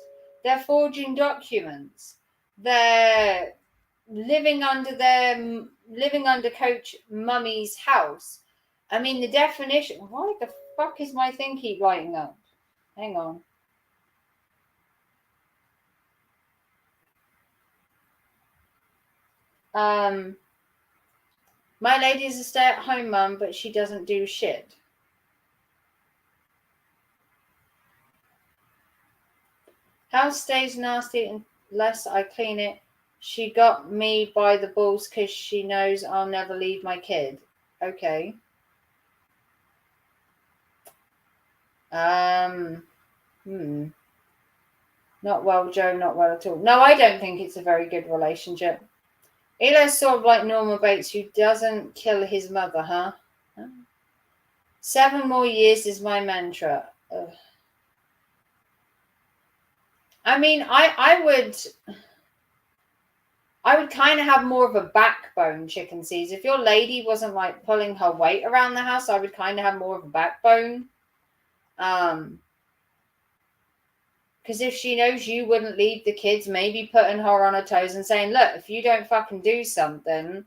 They're forging documents. They're living under Coach Mummy's house. I mean, the definition. Why the fuck is my thing keep lighting up? Hang on. My lady is a stay-at-home mum, but she doesn't do shit. House stays nasty unless I clean it. She got me by the balls because she knows I'll never leave my kid. Okay. Not well, Joe, not well at all. No, I don't think it's a very good relationship. Eli's sort of like Norman Bates, who doesn't kill his mother, huh? 7 more years is my mantra. Ugh. I mean, I would kind of have more of a backbone, Chicken Seeds. If your lady wasn't like pulling her weight around the house, I would kind of have more of a backbone. Because if she knows you wouldn't leave the kids, maybe putting her on her toes and saying, look, if you don't fucking do something,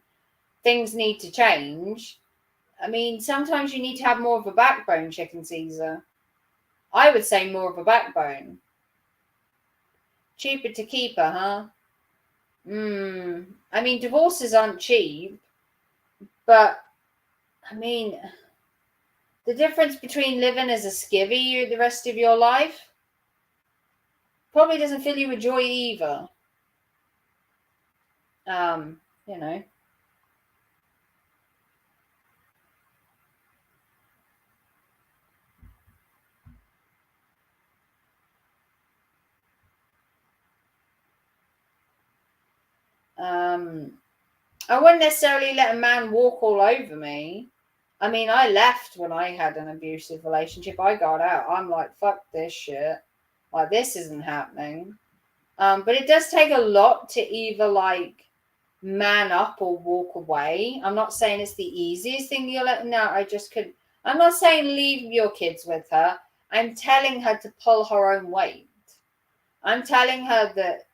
things need to change. I mean, sometimes you need to have more of a backbone, Chicken Caesar. I would say more of a backbone. Cheaper to keep her, huh? I mean, divorces aren't cheap, but I mean, the difference between living as a skivvy the rest of your life probably doesn't fill you with joy either. You know. I wouldn't necessarily let a man walk all over me. I mean, I left when I had an abusive relationship. I got out. I'm like, fuck this shit. Like, this isn't happening. But it does take a lot to either, like, man up or walk away. I'm not saying it's the easiest thing you'll let. No, I just could. I'm not saying leave your kids with her. I'm telling her to pull her own weight. I'm telling her that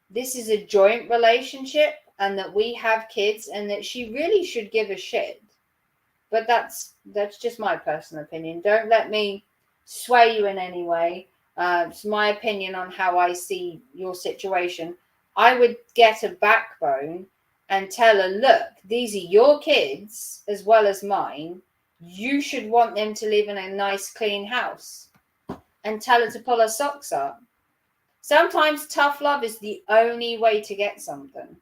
this is a joint relationship and that we have kids and that she really should give a shit. But that's just my personal opinion. Don't let me sway you in any way. It's my opinion on how I see your situation. I would get a backbone and tell her, look, these are your kids as well as mine. You should want them to live in a nice, clean house. And tell her to pull her socks up. Sometimes tough love is the only way to get something.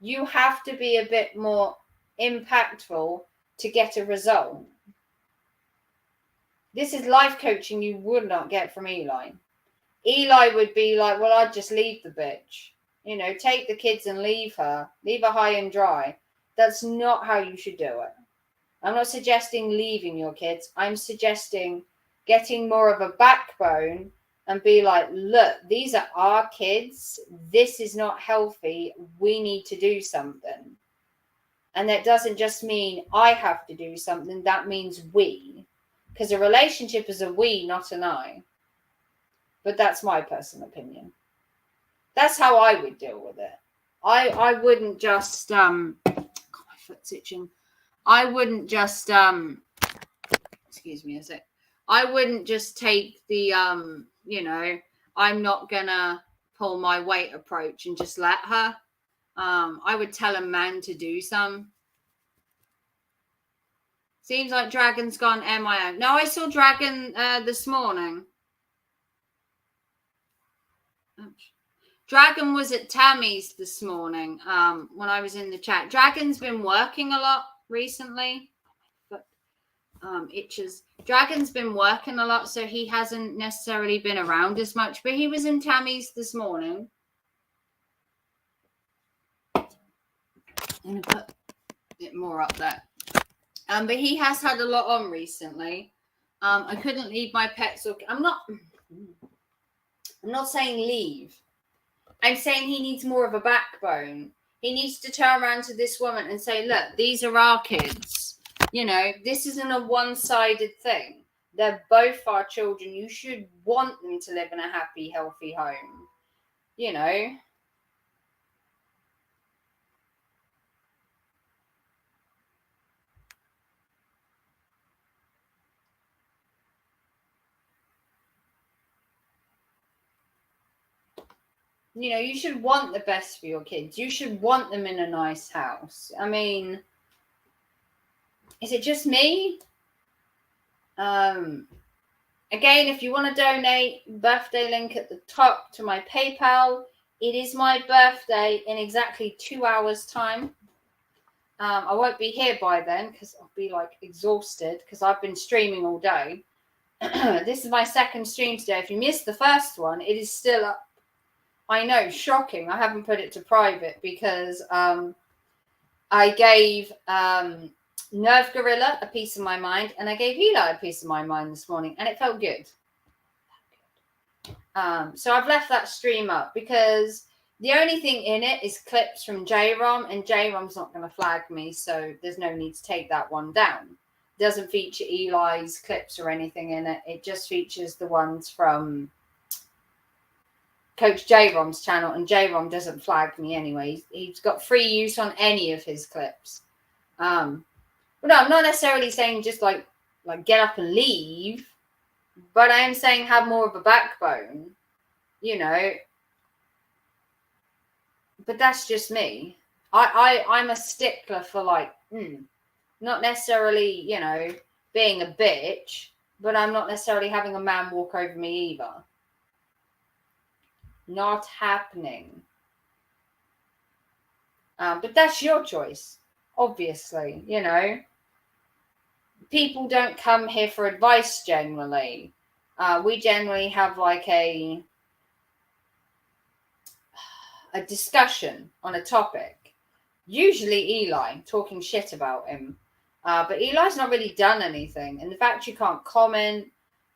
You have to be a bit more impactful to get a result. This is life coaching you would not get from Eli. Eli would be like, well, I'd just leave the bitch. You know, take the kids and leave her high and dry. That's not how you should do it. I'm not suggesting leaving your kids. I'm suggesting getting more of a backbone and be like, look, these are our kids. This is not healthy. We need to do something. And that doesn't just mean I have to do something. That means we. Because a relationship is a we, not an I. But that's my personal opinion. That's how I would deal with it. I wouldn't just God, my foot's itching. I wouldn't just excuse me a sec. I wouldn't just take the you know, I'm not gonna pull my weight approach and just let her. I would tell a man to do some. Seems like Dragon's gone MIO. No, I saw Dragon this morning. Ouch. Dragon was at Tammy's this morning when I was in the chat. Dragon's been working a lot recently. But itches. Dragon's been working a lot, so he hasn't necessarily been around as much. But he was in Tammy's this morning. I'm going to put it more up there. But he has had a lot on recently. I couldn't leave my pets. I'm not saying leave. I'm saying he needs more of a backbone. He needs to turn around to this woman and say, look, these are our kids. You know, this isn't a one-sided thing. They're both our children. You should want them to live in a happy, healthy home. You know. You know, you should want the best for your kids. You should want them in a nice house. I mean, is it just me? Again, if you want to donate, birthday link at the top to my PayPal. It is my birthday in exactly 2 hours' time. I won't be here by then because I'll be like exhausted because I've been streaming all day. This is my second stream today. If you missed the first one, it is still up. I know, shocking. I haven't put it to private because I gave Nerve Gorilla a piece of my mind and I gave Eli a piece of my mind this morning and it felt good. So I've left that stream up because the only thing in it is clips from J-Rom and J-Rom's not going to flag me, so there's no need to take that one down. doesn't feature Eli's clips or anything in it. It just features the ones from Coach J-Rom's channel, and J-Rom doesn't flag me anyway. He's got free use on any of his clips. But no, I'm not necessarily saying just like get up and leave, but I am saying have more of a backbone, you know. But that's just me. I'm a stickler for like, not necessarily, you know, being a bitch, but I'm not necessarily having a man walk over me either. Not happening. But that's your choice, obviously, you know. People don't come here for advice generally. We generally have like a discussion on a topic. Usually Eli, talking shit about him. But Eli's not really done anything. And the fact you can't comment,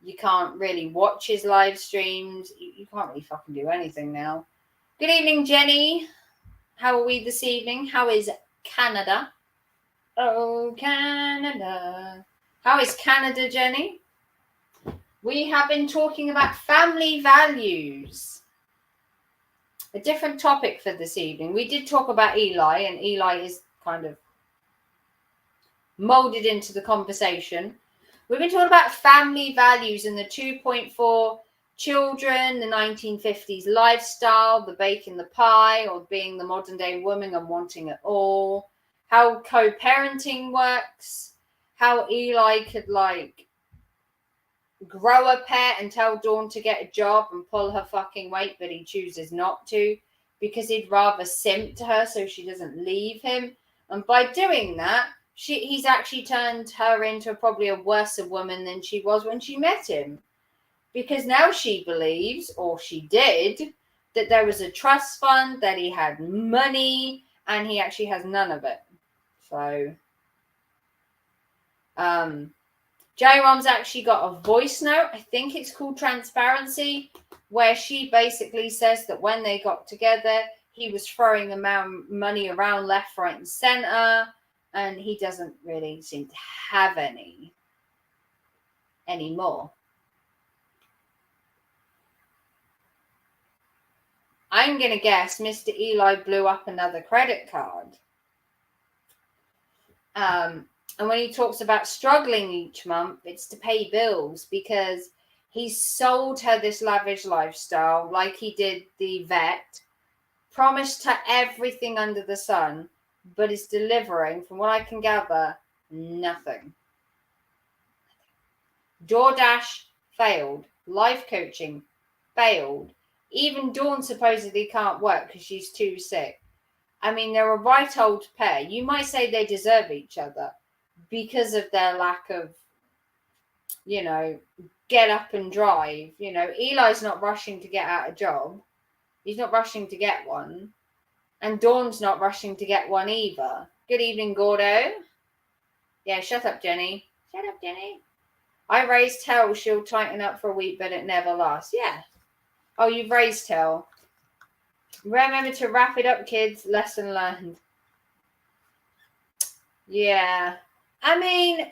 you can't really watch his live streams, you can't really fucking do anything now. Good evening, Jenny. How are we this evening? How is Canada? Oh, Canada. How is Canada, Jenny? We have been talking about family values. A different topic for this evening. We did talk about Eli, and Eli is kind of molded into the conversation. We've been talking about family values and the 2.4 children, the 1950s lifestyle, the baking the pie, or being the modern day woman and wanting it all, how co-parenting works, how Eli could like grow a pet and tell Dawn to get a job and pull her fucking weight, but he chooses not to because he'd rather simp to her so she doesn't leave him. And by doing that, he's actually turned her into probably a worse woman than she was when she met him. Because now she believes, or she did, that there was a trust fund, that he had money, and he actually has none of it. So, J-Rom's actually got a voice note, I think it's called Transparency, where she basically says that when they got together, he was throwing money around left, right, and center, and he doesn't really seem to have any anymore. I'm going to guess Mr. Eli blew up another credit card. And when he talks about struggling each month, it's to pay bills because he's sold her this lavish lifestyle like he did the vet, promised her everything under the sun, but is delivering, from what I can gather, nothing. DoorDash failed. Life coaching failed. Even Dawn supposedly can't work because she's too sick. I mean, they're a right old pair. You might say they deserve each other because of their lack of, you know, get up and drive. You know, Eli's not rushing to get out a job. He's not rushing to get one. And Dawn's not rushing to get one either. Good evening, Gordo. Yeah, shut up, Jenny. Shut up, Jenny. I raised hell. She'll tighten up for a week, but it never lasts. Yeah. Oh, you've raised hell. Remember to wrap it up, kids. Lesson learned. Yeah. I mean,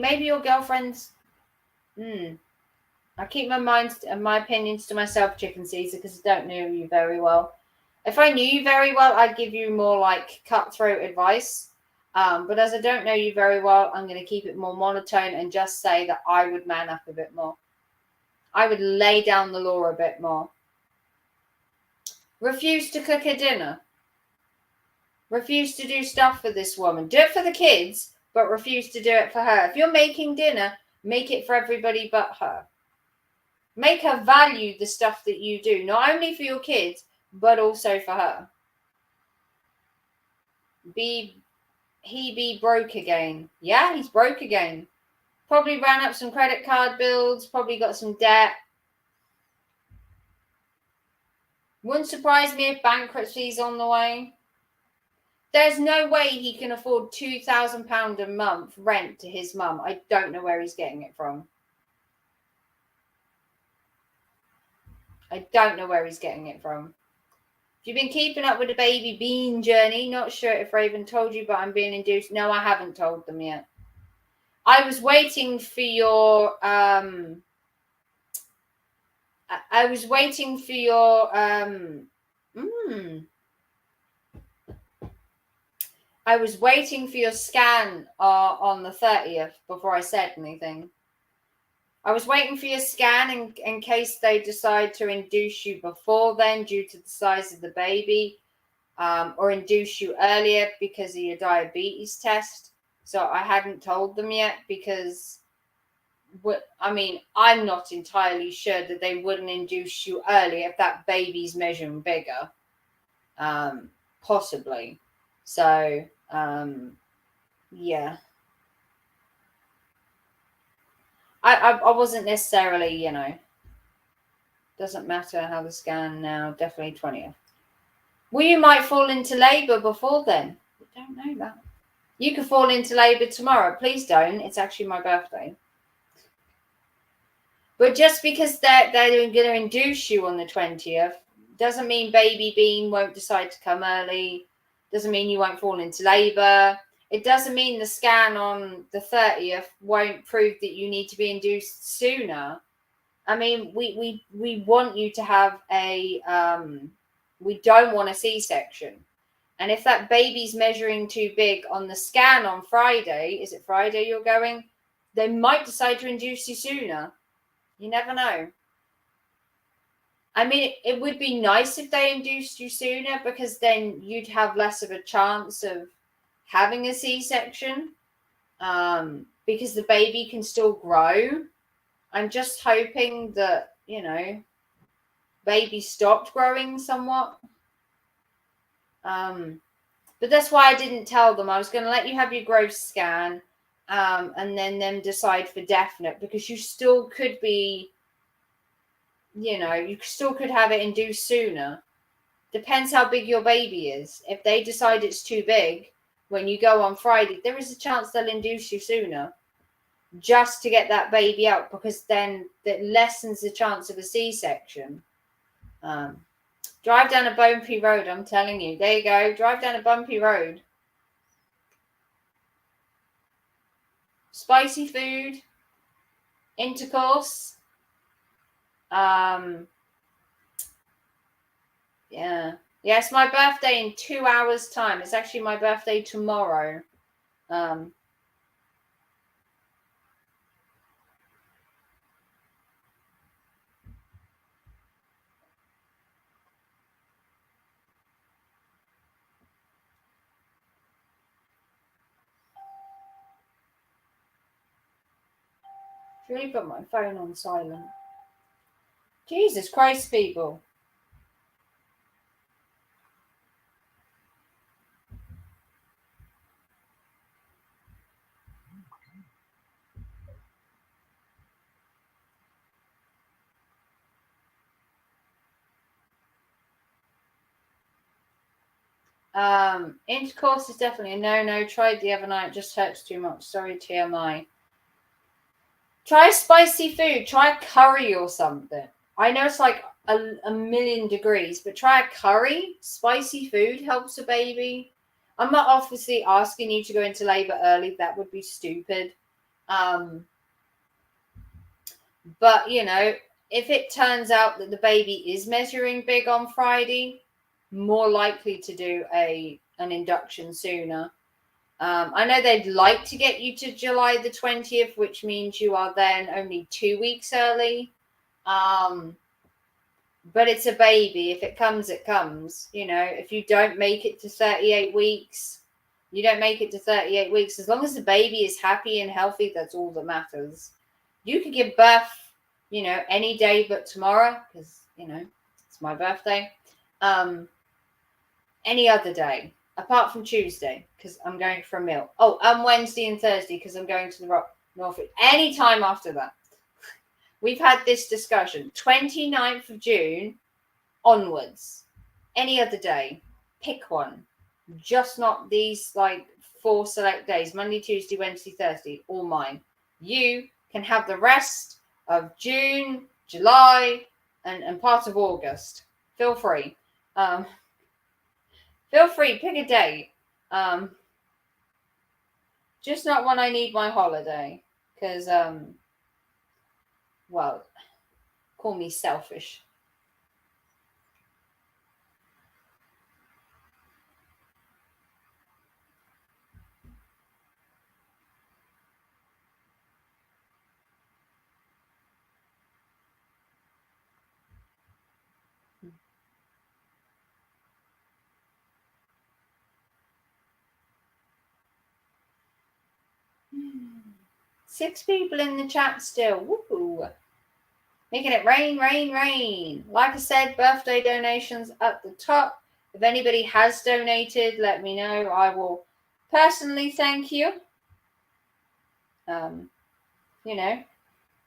maybe your girlfriend's... I keep my opinions to myself, Chicken Caesar, because I don't know you very well. If I knew you very well, I'd give you more like cutthroat advice. But as I don't know you very well, I'm going to keep it more monotone and just say that I would man up a bit more. I would lay down the law a bit more. Refuse to cook her dinner. Refuse to do stuff for this woman. Do it for the kids, but refuse to do it for her. If you're making dinner, make it for everybody but her. Make her value the stuff that you do, not only for your kids, but also for her. He be broke again. Yeah, he's broke again. Probably ran up some credit card bills, probably got some debt. Wouldn't surprise me if bankruptcy's on the way. There's no way he can afford £2,000 a month rent to his mum. I don't know where he's getting it from. I don't know where he's getting it from. If You've been keeping up with the baby bean journey. Not sure if Raven told you, but I'm being induced. No, I haven't told them yet. I was waiting for your I was waiting for your I was waiting for your scan on the 30th before I said anything. I was waiting for your scan in case they decide to induce you before then due to the size of the baby, or induce you earlier because of your diabetes test. So I hadn't told them yet because, I'm not entirely sure that they wouldn't induce you earlier if that baby's measuring bigger, possibly. So, yeah. I wasn't necessarily, doesn't matter how the scan now, definitely 20th. Well, you might fall into labour before then. We don't know that. You could fall into labour tomorrow. Please don't. It's actually my birthday. But just because they're going to induce you on the 20th doesn't mean baby bean won't decide to come early. Doesn't mean you won't fall into labour. It doesn't mean the scan on the 30th won't prove that you need to be induced sooner. I mean, we want you to have we don't want a C-section. And if that baby's measuring too big on the scan on Friday, is it Friday you're going? They might decide to induce you sooner. You never know. I mean, it would be nice if they induced you sooner because then you'd have less of a chance of having a C-section, because the baby can still grow. I'm just hoping that, baby stopped growing somewhat. But that's why I didn't tell them. I was going to let you have your growth scan, and then them decide for definite, because you still could be, you still could have it induced sooner. Depends how big your baby is. If they decide it's too big when you go on Friday, there is a chance they'll induce you sooner just to get that baby out, because then that lessens the chance of a C-section. Drive down a bumpy road, I'm telling you. There you go. Drive down a bumpy road. Spicy food. Intercourse. Yeah. Yeah, it's my birthday in 2 hours' time. It's actually my birthday tomorrow. Really put my phone on silent. Jesus Christ, people. Intercourse is definitely a no. Tried the other night, it just hurts too much. Sorry, TMI. Try spicy food. Try a curry or something. I know it's like a million degrees, but try a curry. Spicy food helps a baby. I'm not obviously asking you to go into labor early. That would be stupid. But, if it turns out that the baby is measuring big on Friday, more likely to do an induction sooner. I know they'd like to get you to July the 20th, which means you are then only 2 weeks early. But it's a baby. If it comes, it comes. If you don't make it to 38 weeks, you don't make it to 38 weeks. As long as the baby is happy and healthy, that's all that matters. You could give birth, any day but tomorrow, because, it's my birthday. Any other day, apart from Tuesday, because I'm going for a meal. Oh, and Wednesday and Thursday, because I'm going to the North. Any time after that. We've had this discussion. 29th of June onwards. Any other day. Pick one. Just not these 4 select days. Monday, Tuesday, Wednesday, Thursday. All mine. You can have the rest of June, July, and part of August. Feel free. Feel free, pick a date. Just not when I need my holiday. Because, well, call me selfish. Six people in the chat still. Woohoo. Making it rain, rain, rain. Like I said, birthday donations at the top. If anybody has donated, let me know. I will personally thank you. You know,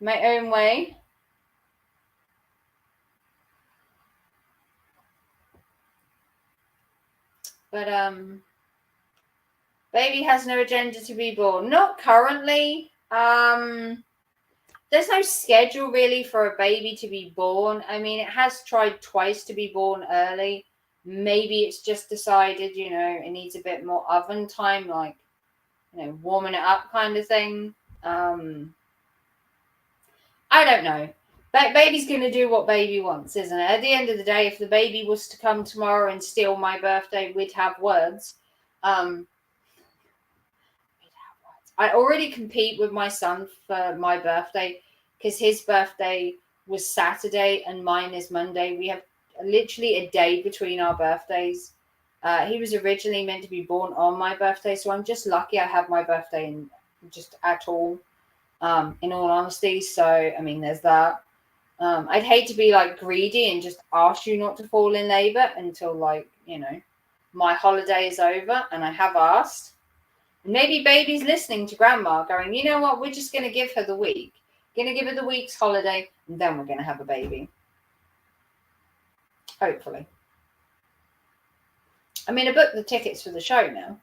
my own way. But baby has no agenda to be born. Not currently. There's no schedule really for a baby to be born. I mean, it has tried twice to be born early. Maybe it's just decided, you know, it needs a bit more oven time, like, you know, warming it up kind of thing. I don't know. But baby's going to do what baby wants, isn't it? At the end of the day, if the baby was to come tomorrow and steal my birthday, we'd have words. I already compete with my son for my birthday because his birthday was Saturday and mine is Monday. We have literally a day between our birthdays. He was originally meant to be born on my birthday, so I'm just lucky I have my birthday in just at all, in all honesty. So, I mean, there's that. I'd hate to be like greedy and just ask you not to fall in labor until, like, you know, my holiday is over, and I have asked. Maybe baby's listening to grandma going, you know what, we're just going to give her the week. Going to give her the week's holiday, and then we're going to have a baby. Hopefully. I mean, I booked the tickets for the show now.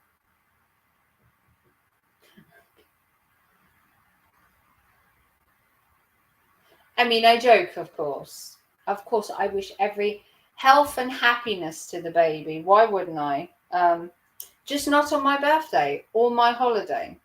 I mean, I joke, of course. Of course, I wish every health and happiness to the baby. Why wouldn't I? Just not on my birthday or my holiday.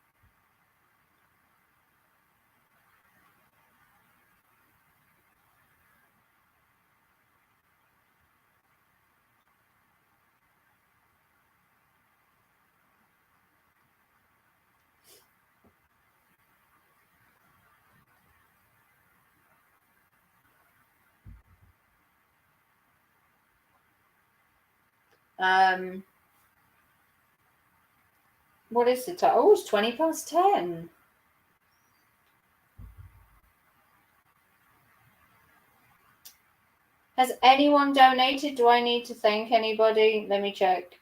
What is the time? Oh, it's 20 past 10. Has anyone donated? Do I need to thank anybody? Let me check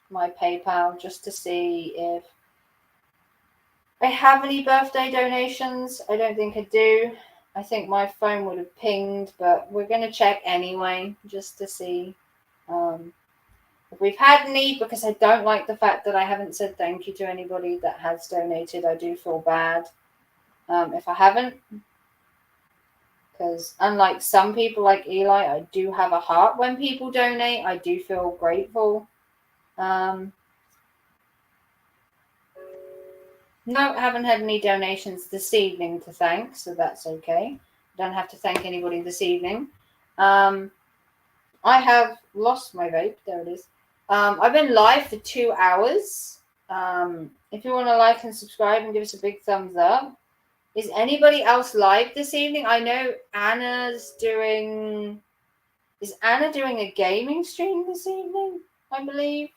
my PayPal just to see if I have any birthday donations. I don't think I do. I think my phone would have pinged, but we're going to check anyway just to see if we've had any, because I don't like the fact that I haven't said thank you to anybody that has donated. I do feel bad if I haven't. Because unlike some people like Eli, I do have a heart when people donate. I do feel grateful. No, haven't had any donations this evening to thank, so that's okay. Don't have to thank anybody this evening. I have lost my vape. There it is. I've been live for 2 hours. If you want to like and subscribe and give us a big thumbs up. Is anybody else live this evening? I know Anna's doing... Is Anna doing a gaming stream this evening? I believe.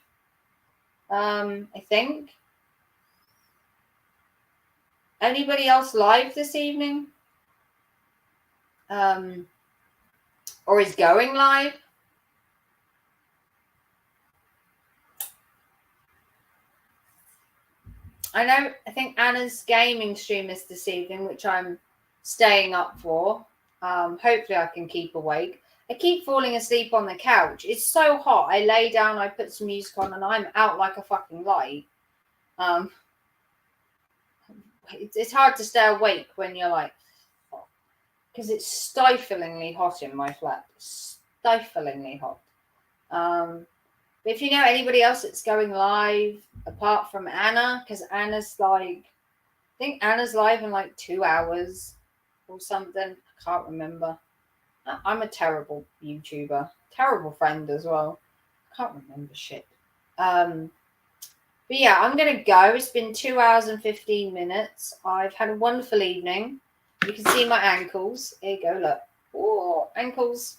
I think. Anybody else live this evening? Or is going live? I think Anna's gaming stream is this evening, which I'm staying up for. Hopefully I can keep awake. I keep falling asleep on the couch. It's so hot. I lay down, I put some music on, and I'm out like a fucking light. It's hard to stay awake when you're like, because it's stiflingly hot in my flat. Stiflingly hot. But if you know anybody else that's going live apart from Anna, because Anna's like, I think Anna's live in like 2 hours or something. I can't remember. I'm a terrible YouTuber, terrible friend as well. I can't remember shit. But yeah, I'm gonna go. It's been 2 hours and 15 minutes. I've had a wonderful evening. You can see my ankles. Here you go, look. Oh, ankles.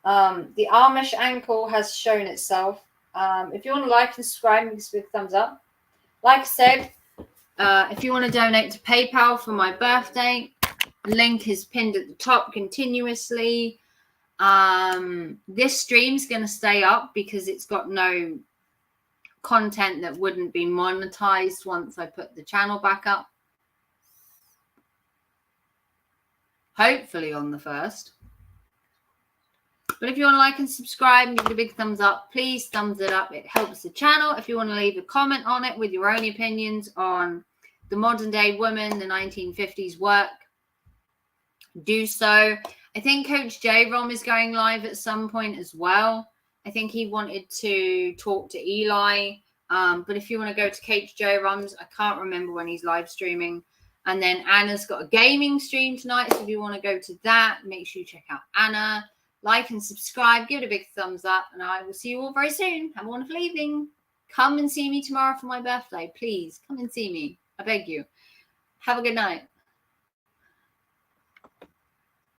The Amish ankle has shown itself. If you want to like and subscribe, give us a big thumbs up. Like I said, if you want to donate to PayPal for my birthday, the link is pinned at the top continuously. This stream's going to stay up because it's got no content that wouldn't be monetized once I put the channel back up. Hopefully on the 1st. But if you want to like and subscribe and give it a big thumbs up, please thumbs it up. It helps the channel. If you want to leave a comment on it with your own opinions on the modern day woman, the 1950s work, do so. I think Coach J-Rom is going live at some point as well. I think he wanted to talk to Eli. But if you want to go to Coach J-Rom's, I can't remember when he's live streaming. And then Anna's got a gaming stream tonight. So if you want to go to that, make sure you check out Anna. Like and subscribe. Give it a big thumbs up. And I will see you all very soon. Have a wonderful evening. Come and see me tomorrow for my birthday. Please come and see me. I beg you. Have a good night.